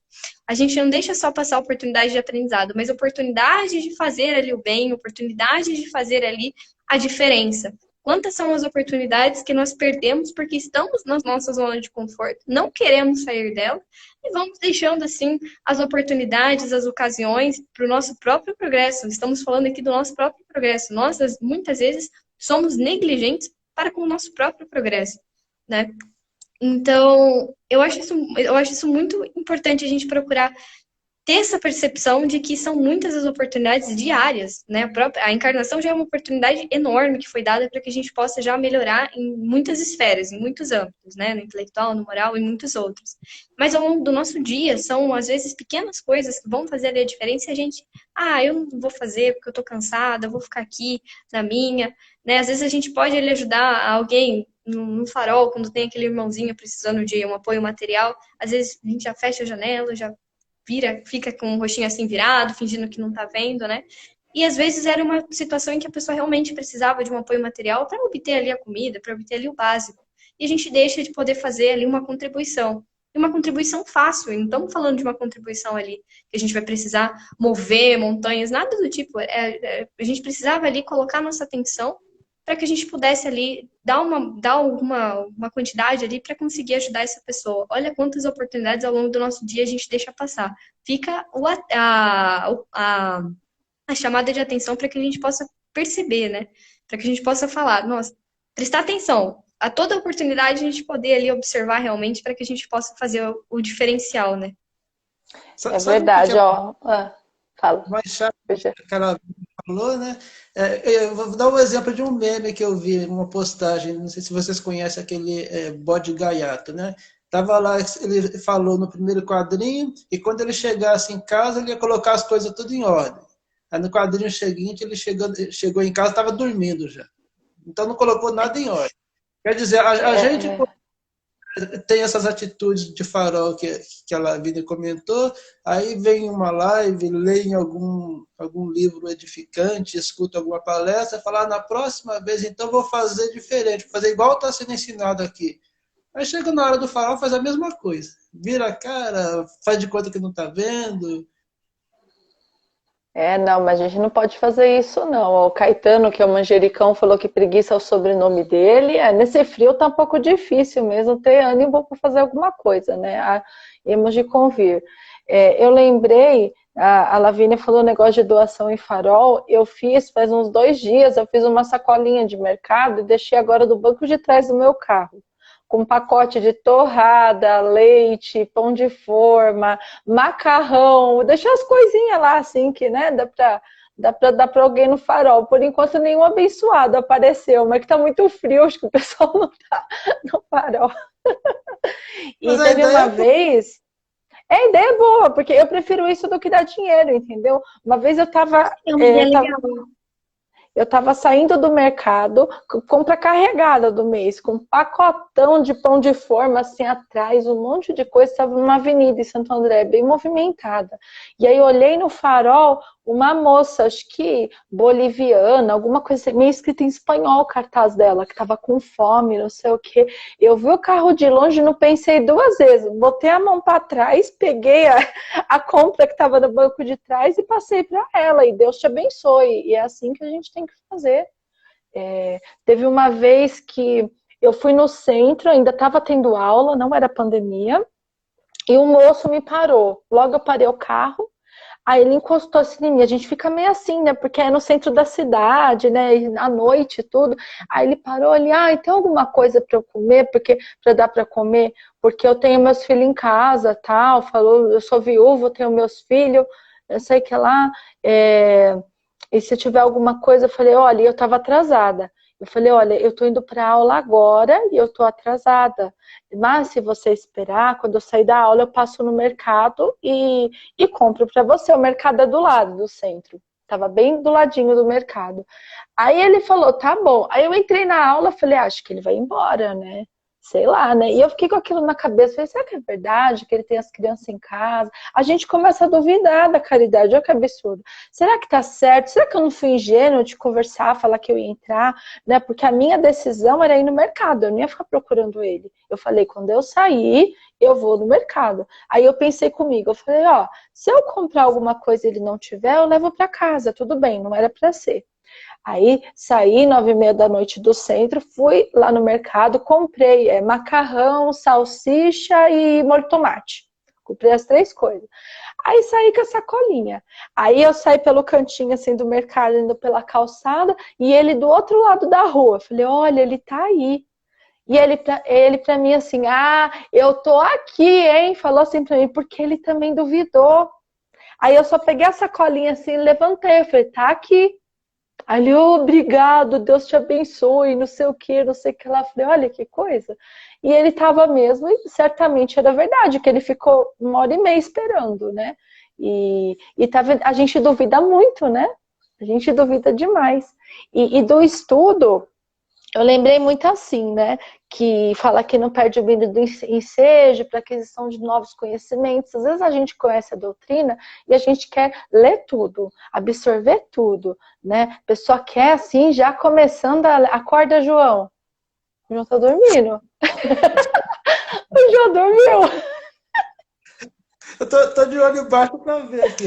A gente não deixa só passar a oportunidade de aprendizado, mas oportunidade de fazer ali o bem, oportunidade de fazer ali a diferença. Quantas são as oportunidades que nós perdemos porque estamos na nossa zona de conforto, não queremos sair dela e vamos deixando assim as oportunidades, as ocasiões para o nosso próprio progresso. Estamos falando aqui do nosso próprio progresso. Nós, muitas vezes, somos negligentes para com o nosso próprio progresso, né? Então, eu acho isso muito importante a gente procurar ter essa percepção de que são muitas as oportunidades diárias, né? A encarnação já é uma oportunidade enorme que foi dada para que a gente possa já melhorar em muitas esferas, em muitos âmbitos, né? No intelectual, no moral e muitos outros. Mas ao longo do nosso dia, são às vezes pequenas coisas que vão fazer ali a diferença e a gente, eu não vou fazer porque eu tô cansada, eu vou ficar aqui na minha, né? Às vezes a gente pode ali ajudar alguém no farol, quando tem aquele irmãozinho precisando de um apoio material, às vezes a gente já fecha a janela, já fica com o rostinho assim virado, fingindo que não tá vendo, né? E às vezes era uma situação em que a pessoa realmente precisava de um apoio material para obter ali a comida, para obter ali o básico. E a gente deixa de poder fazer ali uma contribuição. E uma contribuição fácil, não estamos falando de uma contribuição ali que a gente vai precisar mover montanhas, nada do tipo. A gente precisava ali colocar nossa atenção para que a gente pudesse ali dar uma quantidade ali para conseguir ajudar essa pessoa. Olha quantas oportunidades ao longo do nosso dia a gente deixa passar. Fica a chamada de atenção para que a gente possa perceber, né? Para que a gente possa falar, nossa, prestar atenção a toda oportunidade a gente poder ali observar realmente para que a gente possa fazer o diferencial, né? É verdade, ó. Fala. Mais chato que ela falou, né? Eu vou dar um exemplo de um meme que eu vi, uma postagem, não sei se vocês conhecem aquele Bode Gaiato, né? Tava lá, ele falou no primeiro quadrinho, e quando ele chegasse em casa, ele ia colocar as coisas tudo em ordem. Aí no quadrinho seguinte, ele chegou em casa, estava dormindo já. Então não colocou nada em ordem. Quer dizer, a gente tem essas atitudes de farol que a Lavínia comentou, aí vem uma live, lê em algum livro edificante, escuta alguma palestra, fala, na próxima vez, então vou fazer diferente, vou fazer igual está sendo ensinado aqui. Aí chega na hora do farol, faz a mesma coisa. Vira a cara, faz de conta que não está vendo. Não, mas a gente não pode fazer isso, não. O Caetano, que é o manjericão, falou que preguiça é o sobrenome dele. Nesse frio tá um pouco difícil mesmo ter ânimo para fazer alguma coisa, né? Hemos de convir. Eu lembrei, a Lavínia falou negócio de doação em farol. Eu fiz, faz uns 2 dias, eu fiz uma sacolinha de mercado e deixei agora do banco de trás do meu carro, com pacote de torrada, leite, pão de forma, macarrão, deixar as coisinhas lá, assim, que, né, dá pra dar pra alguém no farol. Por enquanto, nenhum abençoado apareceu, mas que tá muito frio, acho que o pessoal não tá no farol. E teve uma vez... A ideia é boa, porque eu prefiro isso do que dar dinheiro, entendeu? Uma vez eu tava... Eu estava saindo do mercado, compra carregada do mês, com um pacotão de pão de forma assim atrás, um monte de coisa. Estava numa avenida em Santo André, bem movimentada. E aí eu olhei no farol, uma moça, acho que boliviana, alguma coisa meio escrita em espanhol, o cartaz dela, que estava com fome, não sei o quê. Eu vi o carro de longe, não pensei 2 vezes. Botei a mão para trás, peguei a compra que estava no banco de trás e passei para ela. E Deus te abençoe. E é assim que a gente tem que fazer. Teve uma vez que eu fui no centro, ainda estava tendo aula, não era pandemia, e um moço me parou. Logo eu parei o carro, aí ele encostou assim em mim. A gente fica meio assim, né? Porque é no centro da cidade, né? E à noite e tudo. Aí ele parou ali, tem alguma coisa para eu comer? Para dar para comer? Porque eu tenho meus filhos em casa, tal. Falou, eu sou viúva, tenho meus filhos, eu sei que lá. E se tiver alguma coisa, eu falei, olha, eu estava atrasada. Eu falei, olha, eu estou indo para aula agora e eu estou atrasada. Mas se você esperar, quando eu sair da aula, eu passo no mercado e compro para você. O mercado é do lado do centro. Estava bem do ladinho do mercado. Aí ele falou, tá bom. Aí eu entrei na aula, falei, acho que ele vai embora, né? Sei lá, né? E eu fiquei com aquilo na cabeça, falei, será que é verdade que ele tem as crianças em casa? A gente começa a duvidar da caridade, olha que absurdo. Será que tá certo? Será que eu não fui ingênua de conversar, falar que eu ia entrar? Né? Porque a minha decisão era ir no mercado, eu não ia ficar procurando ele. Eu falei, quando eu sair, eu vou no mercado. Aí eu pensei comigo, eu falei, ó, se eu comprar alguma coisa e ele não tiver, eu levo para casa, tudo bem, não era para ser. Aí saí 9h30 da noite do centro, fui lá no mercado, comprei macarrão, salsicha e molho de tomate. Comprei as 3 coisas. Aí saí com a sacolinha. Aí eu saí pelo cantinho assim do mercado, indo pela calçada, e ele do outro lado da rua. Falei, olha, ele tá aí. E ele pra mim assim, eu tô aqui, hein? Falou assim pra mim, porque ele também duvidou. Aí eu só peguei a sacolinha assim, levantei, eu falei, tá aqui. Aí ele, obrigado, Deus te abençoe, não sei o que, não sei o que lá. Eu falei, olha que coisa. E ele estava mesmo, e certamente era verdade, que ele ficou 1h30 esperando, né? A gente duvida muito, né? A gente duvida demais. E do estudo, eu lembrei muito assim, né? Que fala que não perde o brilho do ensejo para aquisição de novos conhecimentos. Às vezes a gente conhece a doutrina e a gente quer ler tudo, absorver tudo, né? A pessoa quer, assim, já começando acorda, João. O João tá dormindo. O João dormiu. Eu tô de olho baixo para ver aqui.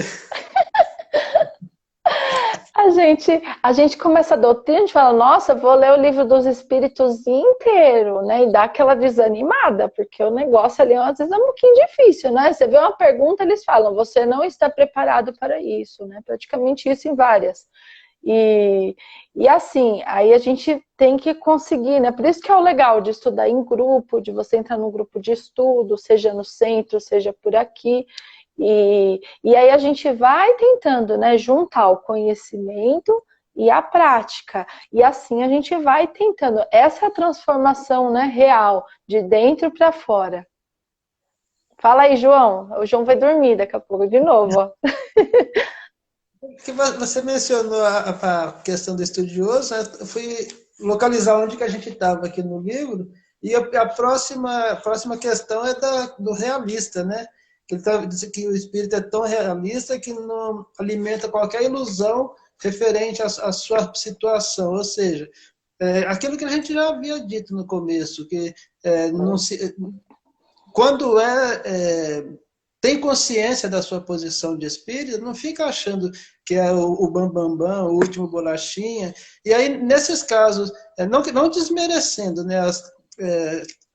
A gente começa a doutrina, a gente fala, nossa, vou ler o livro dos Espíritos inteiro, né? E dá aquela desanimada, porque o negócio ali às vezes é um pouquinho difícil, né? Você vê uma pergunta, eles falam, você não está preparado para isso, né? Praticamente isso em várias. E assim, aí a gente tem que conseguir, né? Por isso que é o legal de estudar em grupo, de você entrar num grupo de estudo, seja no centro, seja por aqui. E aí a gente vai tentando, né, juntar o conhecimento e a prática. E assim a gente vai tentando. Essa é a transformação, né, real, de dentro para fora. Fala aí, João. O João vai dormir daqui a pouco de novo. Ó. Que você mencionou a questão do estudioso, eu fui localizar onde que a gente estava aqui no livro, e a próxima questão é do realista, né? Que ele diz que o espírito é tão realista que não alimenta qualquer ilusão referente à sua situação, ou seja, aquilo que a gente já havia dito no começo, que não se, quando tem consciência da sua posição de espírito, não fica achando que é o bambambam, o último bolachinha. E aí, nesses casos, não desmerecendo, né,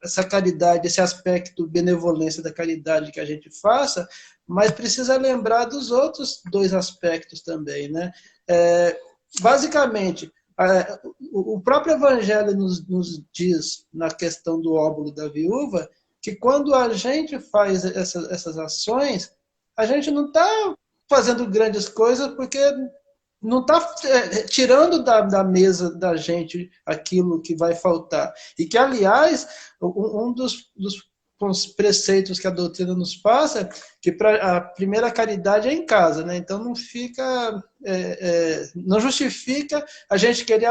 essa caridade, esse aspecto benevolência da caridade que a gente faça, mas precisa lembrar dos outros 2 aspectos também, né? Basicamente, o próprio Evangelho nos diz, na questão do óbolo da viúva, que quando a gente faz essas ações, a gente não está fazendo grandes coisas porque não está tirando da mesa da gente aquilo que vai faltar. E que, aliás, um dos preceitos que a doutrina nos passa, que a primeira caridade é em casa, né? Então não fica, não justifica a gente querer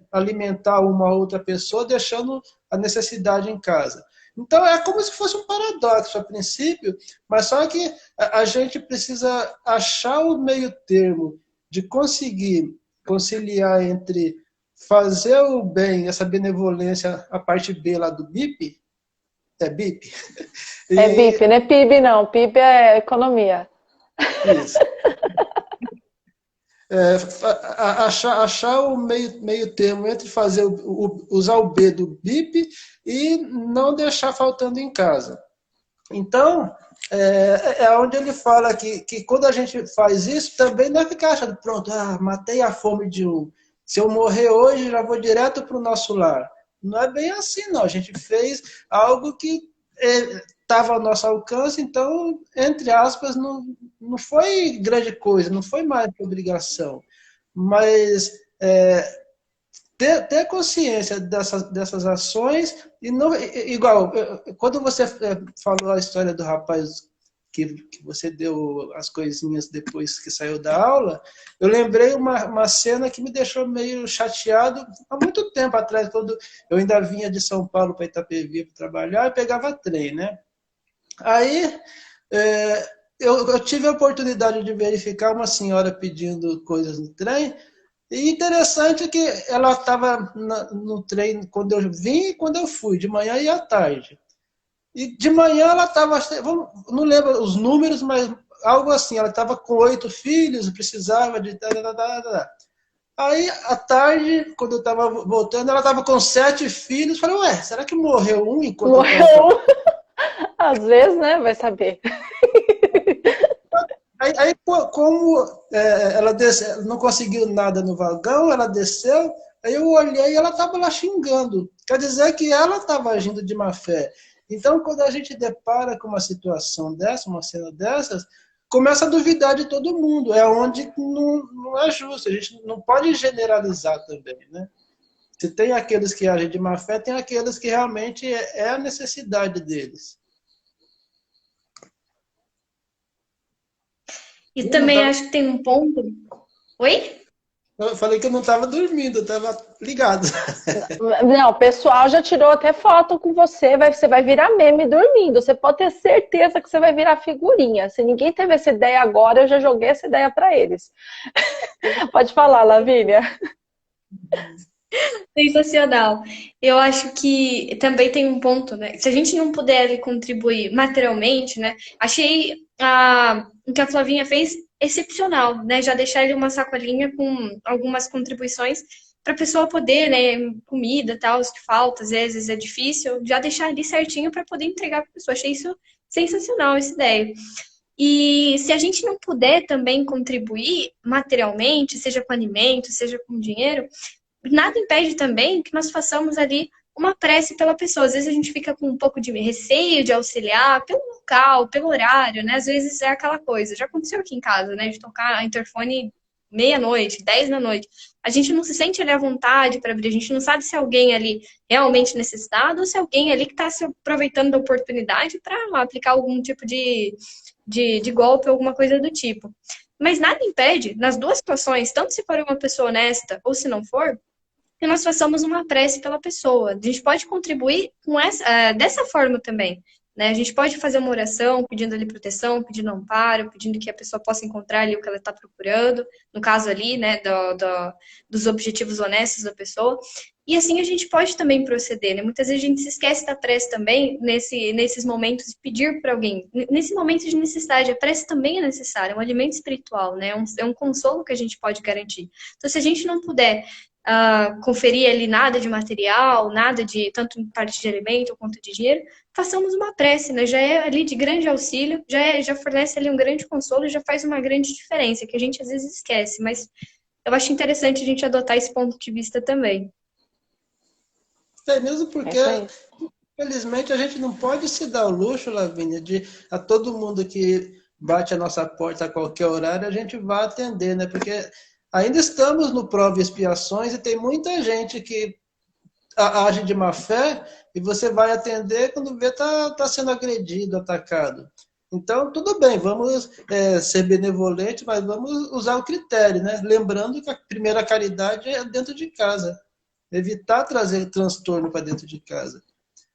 alimentar uma outra pessoa deixando a necessidade em casa. Então é como se fosse um paradoxo a princípio, mas só que a gente precisa achar o meio termo de conseguir conciliar entre fazer o bem, essa benevolência, a parte B lá do BIP, é BIP? É BIP, não é PIB não, PIB é economia. Isso. Achar o meio termo entre usar o B do BIP e não deixar faltando em casa. Então, onde ele fala que quando a gente faz isso, também não é ficar achando, pronto, matei a fome de um. Se eu morrer hoje, já vou direto para o nosso lar. Não é bem assim, não. A gente fez algo que estava ao nosso alcance, então, entre aspas, não foi grande coisa, não foi mais que obrigação. mas ter consciência dessas ações e não igual quando você falou a história do rapaz que você deu as coisinhas depois que saiu da aula, eu lembrei uma cena que me deixou meio chateado há muito tempo atrás, quando eu ainda vinha de São Paulo para Itapevi para trabalhar e pegava trem, né? Aí eu tive a oportunidade de verificar uma senhora pedindo coisas no trem. E interessante que ela estava no trem quando eu vim e quando eu fui, de manhã e à tarde. E de manhã ela estava, não lembro os números, mas algo assim, ela estava com 8 filhos, precisava de... Aí, à tarde, quando eu estava voltando, ela estava com 7 filhos. Falei, ué, será que morreu um enquanto eu estava Morreu. Às vezes, né? Vai saber. Aí como ela não conseguiu nada no vagão, ela desceu, aí eu olhei e ela estava lá xingando. Quer dizer que ela estava agindo de má fé. Então, quando a gente depara com uma situação dessa, uma cena dessas, começa a duvidar de todo mundo. É onde não é justo. A gente não pode generalizar também, né? Se tem aqueles que agem de má fé, tem aqueles que realmente é a necessidade deles. E também acho que tem um ponto. Oi? Eu falei que eu não estava dormindo, eu estava ligado. Não, o pessoal já tirou até foto com você, você vai virar meme dormindo. Você pode ter certeza que você vai virar figurinha. Se ninguém teve essa ideia agora, eu já joguei essa ideia para eles. Pode falar, Lavínia. Sensacional. Eu acho que também tem um ponto, né? Se a gente não puder contribuir materialmente, né? Achei o que a Flavinha fez excepcional, né? Já deixar ele uma sacolinha com algumas contribuições para a pessoa poder, né? Comida, tal, que falta, às vezes é difícil, já deixar ali certinho para poder entregar para a pessoa. Achei isso sensacional, essa ideia. E se a gente não puder também contribuir materialmente, seja com alimento, seja com dinheiro, nada impede também que nós façamos ali uma prece pela pessoa. Às vezes a gente fica com um pouco de receio de auxiliar pelo local, pelo horário, né? Às vezes é aquela coisa. Já aconteceu aqui em casa, né? De tocar a interfone meia-noite, 10 da noite. A gente não se sente ali à vontade para abrir. A gente não sabe se é alguém ali realmente necessitado ou se é alguém ali que está se aproveitando da oportunidade para aplicar algum tipo de golpe ou alguma coisa do tipo. Mas nada impede, nas duas situações, tanto se for uma pessoa honesta ou se não for, que nós façamos uma prece pela pessoa. A gente pode contribuir com dessa forma também. Né? A gente pode fazer uma oração pedindo ali proteção, pedindo amparo, pedindo que a pessoa possa encontrar ali o que ela está procurando, no caso ali, né, dos objetivos honestos da pessoa. E assim a gente pode também proceder, né? Muitas vezes a gente se esquece da prece também nesses momentos de pedir para alguém. Nesse momento de necessidade, a prece também é necessária, é um alimento espiritual, né? É um consolo que a gente pode garantir. Então, se a gente não puder conferir ali nada de material, nada de tanto parte de alimento quanto de dinheiro, façamos uma prece, né? Já é ali de grande auxílio, já fornece ali um grande consolo e já faz uma grande diferença, que a gente às vezes esquece, mas eu acho interessante a gente adotar esse ponto de vista também. Mesmo porque, infelizmente, a gente não pode se dar o luxo, Lavínia, de a todo mundo que bate a nossa porta a qualquer horário, a gente vai atender, né? Porque ainda estamos no prova e expiações e tem muita gente que age de má fé e você vai atender quando vê tá sendo agredido, atacado. Então, tudo bem, vamos ser benevolentes, mas vamos usar o critério, né? Lembrando que a primeira caridade é dentro de casa. Evitar trazer transtorno para dentro de casa.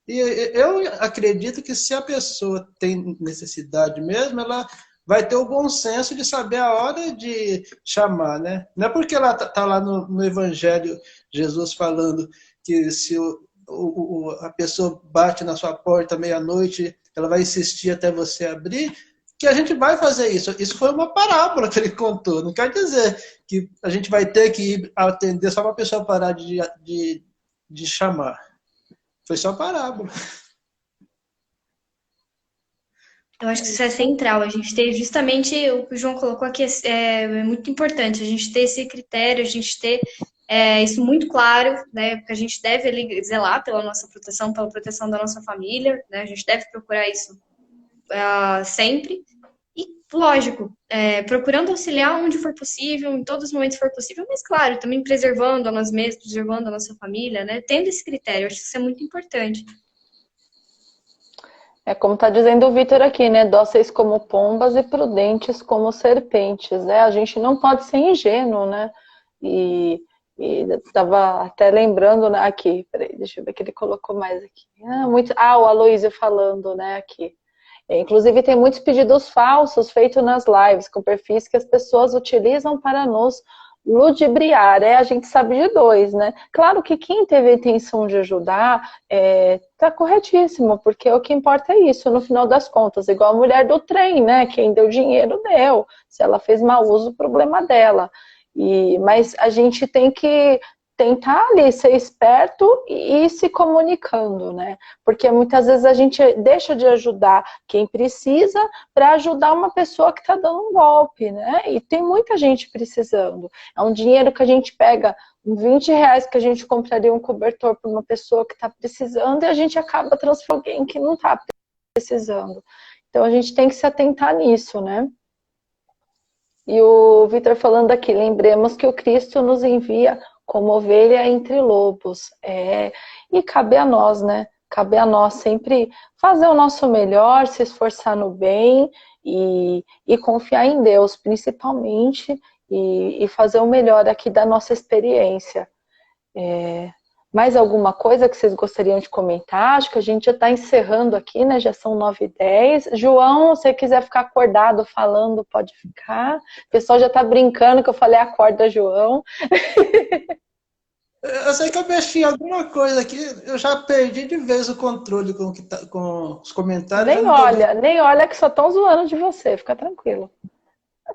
E eu acredito que se a pessoa tem necessidade mesmo, ela vai ter o bom senso de saber a hora de chamar, né? Não é porque ela está lá no Evangelho, Jesus falando que se a pessoa bate na sua porta meia-noite, ela vai insistir até você abrir, que a gente vai fazer isso. Isso foi uma parábola que ele contou. Não quer dizer que a gente vai ter que ir atender só para a pessoa parar de chamar. Foi só parábola. Eu acho que isso é central. A gente ter justamente o que o João colocou aqui é muito importante. A gente ter esse critério, a gente ter isso muito claro, né? Porque a gente deve ali zelar pela nossa proteção, pela proteção da nossa família, né? A gente deve procurar isso sempre. E lógico, procurando auxiliar onde for possível, em todos os momentos que for possível, mas claro, também preservando a nós mesmos, preservando a nossa família, né? Tendo esse critério, eu acho que isso é muito importante. É como está dizendo o Vitor aqui, né? Dóceis como pombas e prudentes como serpentes, né? A gente não pode ser ingênuo, né? E estava até lembrando, né? Aqui, peraí, deixa eu ver o que ele colocou mais aqui. O Aloysio falando, né? Aqui. Inclusive, tem muitos pedidos falsos feitos nas lives, com perfis que as pessoas utilizam para nos ludibriar. A gente sabe de dois, né? Claro que quem teve a intenção de ajudar tá corretíssimo, porque o que importa é isso, no final das contas. Igual a mulher do trem, né? Quem deu dinheiro, deu. Se ela fez mau uso, o problema dela. Mas a gente tem que tentar ali ser esperto e ir se comunicando, né? Porque muitas vezes a gente deixa de ajudar quem precisa para ajudar uma pessoa que está dando um golpe, né? E tem muita gente precisando. É um dinheiro que a gente pega, R$ 20 que a gente compraria um cobertor para uma pessoa que está precisando e a gente acaba transferindo alguém que não está precisando. Então a gente tem que se atentar nisso, né? E o Vitor falando aqui, lembremos que o Cristo nos envia como ovelha entre lobos. E cabe a nós, né? Cabe a nós sempre fazer o nosso melhor, se esforçar no bem e confiar em Deus, principalmente, e fazer o melhor aqui da nossa experiência. Mais alguma coisa que vocês gostariam de comentar? Acho que a gente já está encerrando aqui, né? Já são 9h10. João, se você quiser ficar acordado falando, pode ficar. O pessoal já está brincando que eu falei acorda, João. Eu sei que eu mexi em alguma coisa aqui, eu já perdi de vez o controle com os comentários. Nem olha que só estão zoando de você, fica tranquilo.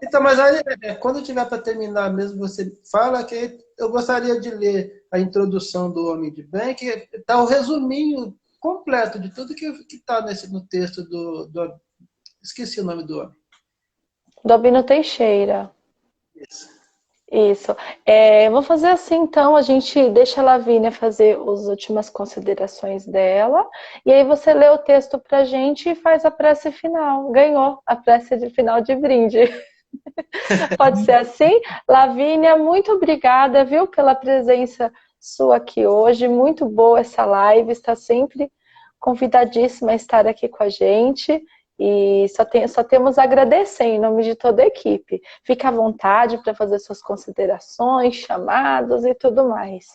Então, mas aí, quando tiver para terminar mesmo, você fala que eu gostaria de ler a introdução do Homem de Bem, que está o resuminho completo de tudo que está no texto do... Esqueci o nome do homem. Do Albino Teixeira. Isso. Vou fazer assim, então, a gente deixa a Lavínia fazer as últimas considerações dela, e aí você lê o texto pra gente e faz a prece final. Ganhou a prece de final de brinde. Pode ser assim? Lavínia, muito obrigada, viu, pela presença sua aqui hoje. Muito boa essa live, está sempre convidadíssima a estar aqui com a gente. E só temos a agradecer em nome de toda a equipe. Fique à vontade para fazer suas considerações, chamados e tudo mais.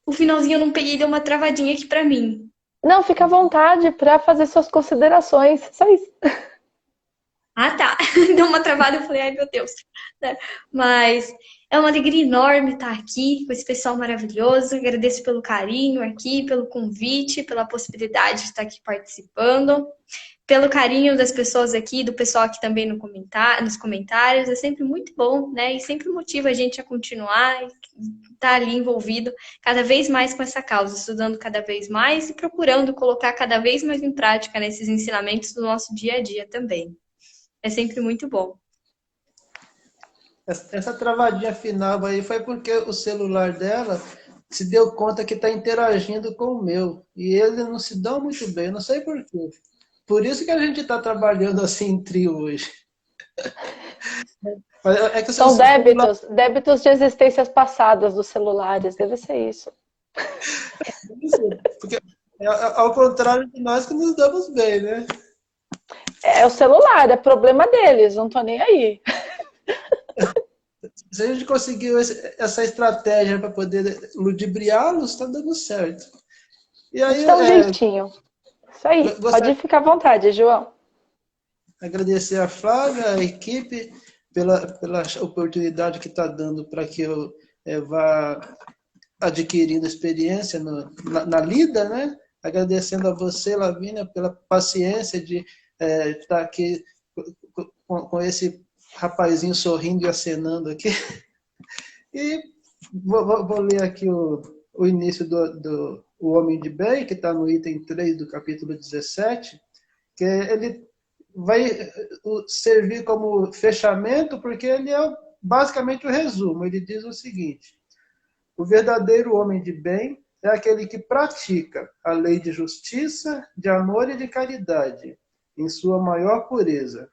O finalzinho eu não peguei, deu uma travadinha aqui para mim. Não, fica à vontade para fazer suas considerações, só isso. Ah, tá. Deu uma travada, eu falei, ai meu Deus. Mas é uma alegria enorme estar aqui com esse pessoal maravilhoso. Agradeço pelo carinho aqui, pelo convite, pela possibilidade de estar aqui participando, pelo carinho das pessoas aqui, do pessoal aqui também nos comentários. É sempre muito bom, né? E sempre motiva a gente a continuar, estar ali envolvido cada vez mais com essa causa, estudando cada vez mais e procurando colocar cada vez mais em prática nesses ensinamentos do nosso dia a dia também. É sempre muito bom. Essa travadinha final aí foi porque o celular dela se deu conta que está interagindo com o meu. E eles não se dão muito bem, não sei por quê. Por isso que a gente está trabalhando assim em trio hoje. São débitos de existências passadas dos celulares, deve ser isso. Porque ao contrário de nós que nos damos bem, né? É o celular, é problema deles, não tô nem aí. Se a gente conseguiu essa estratégia para poder ludibriá-los, está dando certo. E aí, dá um jeitinho. Isso aí, pode ficar à vontade, João. Agradecer a Flávia, a equipe, pela oportunidade que está dando para que eu vá adquirindo experiência na lida, né? Agradecendo a você, Lavínia, pela paciência de estar aqui com esse rapazinho sorrindo e acenando aqui. E vou ler aqui o início do O Homem de Bem, que está no item 3 do capítulo 17, que ele vai servir como fechamento, porque ele é basicamente o resumo. Ele diz o seguinte: o verdadeiro homem de bem é aquele que pratica a lei de justiça, de amor e de caridade, em sua maior pureza.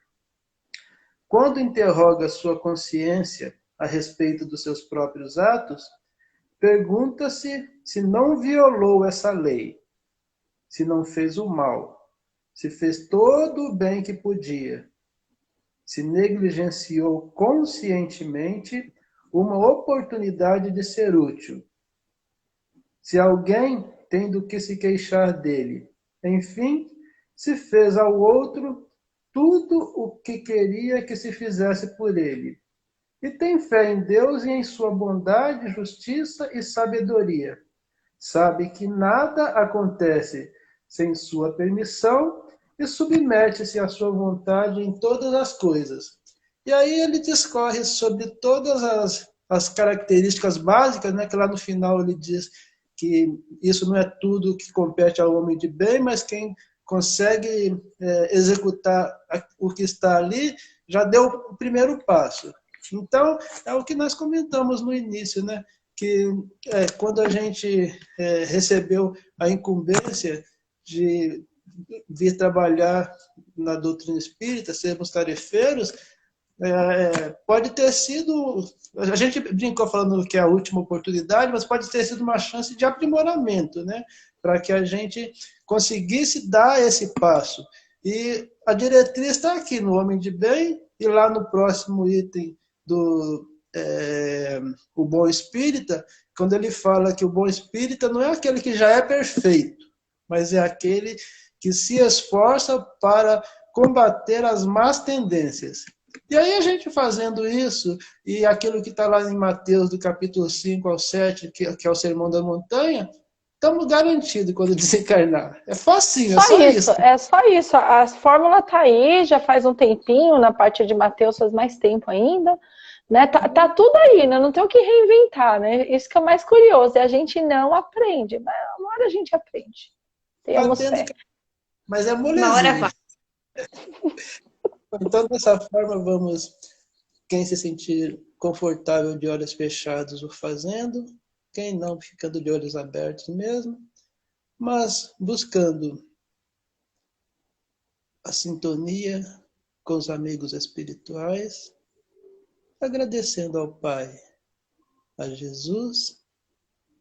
Quando interroga sua consciência a respeito dos seus próprios atos, pergunta-se se não violou essa lei, se não fez o mal, se fez todo o bem que podia, se negligenciou conscientemente uma oportunidade de ser útil. Se alguém tem do que se queixar dele, enfim, se fez ao outro tudo o que queria que se fizesse por ele. E tem fé em Deus e em sua bondade, justiça e sabedoria. Sabe que nada acontece sem sua permissão e submete-se à sua vontade em todas as coisas. E aí ele discorre sobre todas as características básicas, né, que lá no final ele diz que isso não é tudo que compete ao homem de bem, mas quem consegue executar o que está ali já deu o primeiro passo. Então, é o que nós comentamos no início, né? Que quando a gente recebeu a incumbência de vir trabalhar na doutrina espírita, sermos tarefeiros, pode ter sido, a gente brincou falando que é a última oportunidade, mas pode ter sido uma chance de aprimoramento, né? Para que a gente conseguisse dar esse passo. E a diretriz está aqui no Homem de Bem, e lá no próximo item do o bom espírita, quando ele fala que o bom espírita não é aquele que já é perfeito, mas é aquele que se esforça para combater as más tendências. E aí a gente fazendo isso, e aquilo que está lá em Mateus, do capítulo 5 ao 7, que é o Sermão da Montanha, estamos garantidos quando desencarnar. É facinho, Só é isso, isso. é só isso. A fórmula está aí, já faz um tempinho, na parte de Mateus faz mais tempo ainda. Né? Tá tudo aí, né? Não tem o que reinventar, né? Isso que é o mais curioso, e a gente não aprende, mas uma hora a gente aprende. Temos fé. Mas é Uma hora molezinha. vai. Então, dessa forma, vamos, quem se sentir confortável de olhos fechados, o fazendo, quem não, ficando de olhos abertos mesmo, mas buscando a sintonia com os amigos espirituais, agradecendo ao Pai, a Jesus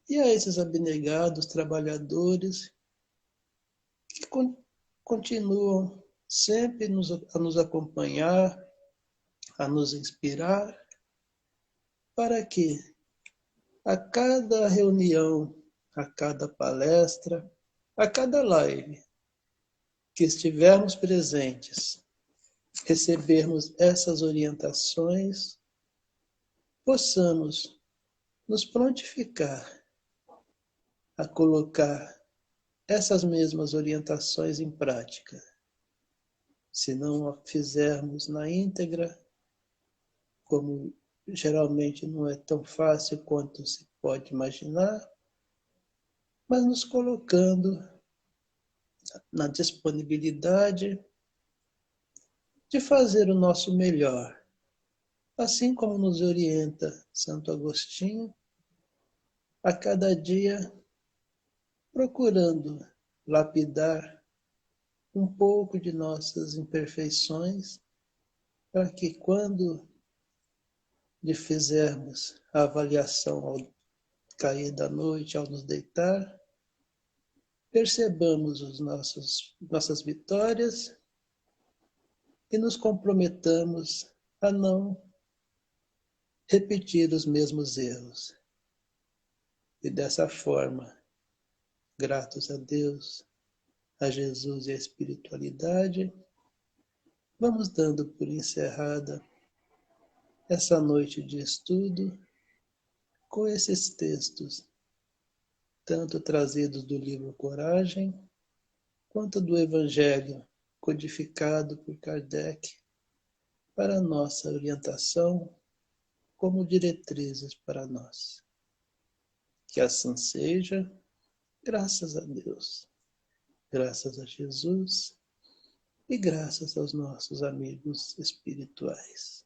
e a esses abnegados trabalhadores que continuam sempre a nos acompanhar, a nos inspirar, para que a cada reunião, a cada palestra, a cada live que estivermos presentes, recebermos essas orientações, possamos nos prontificar a colocar essas mesmas orientações em prática. Se não a fizermos na íntegra, como geralmente não é tão fácil quanto se pode imaginar, mas nos colocando na disponibilidade de fazer o nosso melhor, assim como nos orienta Santo Agostinho, a cada dia procurando lapidar um pouco de nossas imperfeições, para que quando lhe fizermos a avaliação ao cair da noite, ao nos deitar, percebamos nossas vitórias e nos comprometamos a não repetir os mesmos erros. E dessa forma, gratos a Deus, a Jesus e à espiritualidade, vamos dando por encerrada essa noite de estudo com esses textos, tanto trazidos do livro Coragem, quanto do Evangelho codificado por Kardec, para nossa orientação como diretrizes para nós. Que assim seja, graças a Deus, graças a Jesus e graças aos nossos amigos espirituais.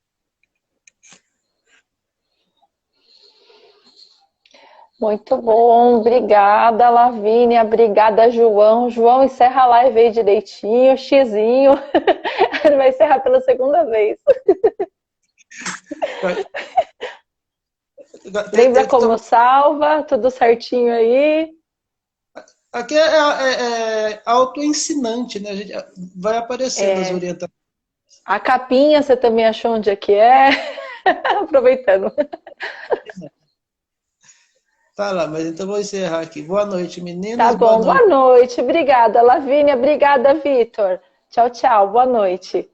Muito bom, obrigada, Lavínia, obrigada, João. João, encerra a live aí direitinho, xizinho. Ele vai encerrar pela segunda vez. Lembra como salva, tudo certinho aí. Aqui é autoensinante, né? A gente vai aparecendo as orientações. A capinha, você também achou onde é que é? Aproveitando. Tá lá, mas então vou encerrar aqui. Boa noite, meninas. Tá bom, boa noite. Obrigada, Lavínia. Obrigada, Vitor. Tchau, tchau. Boa noite.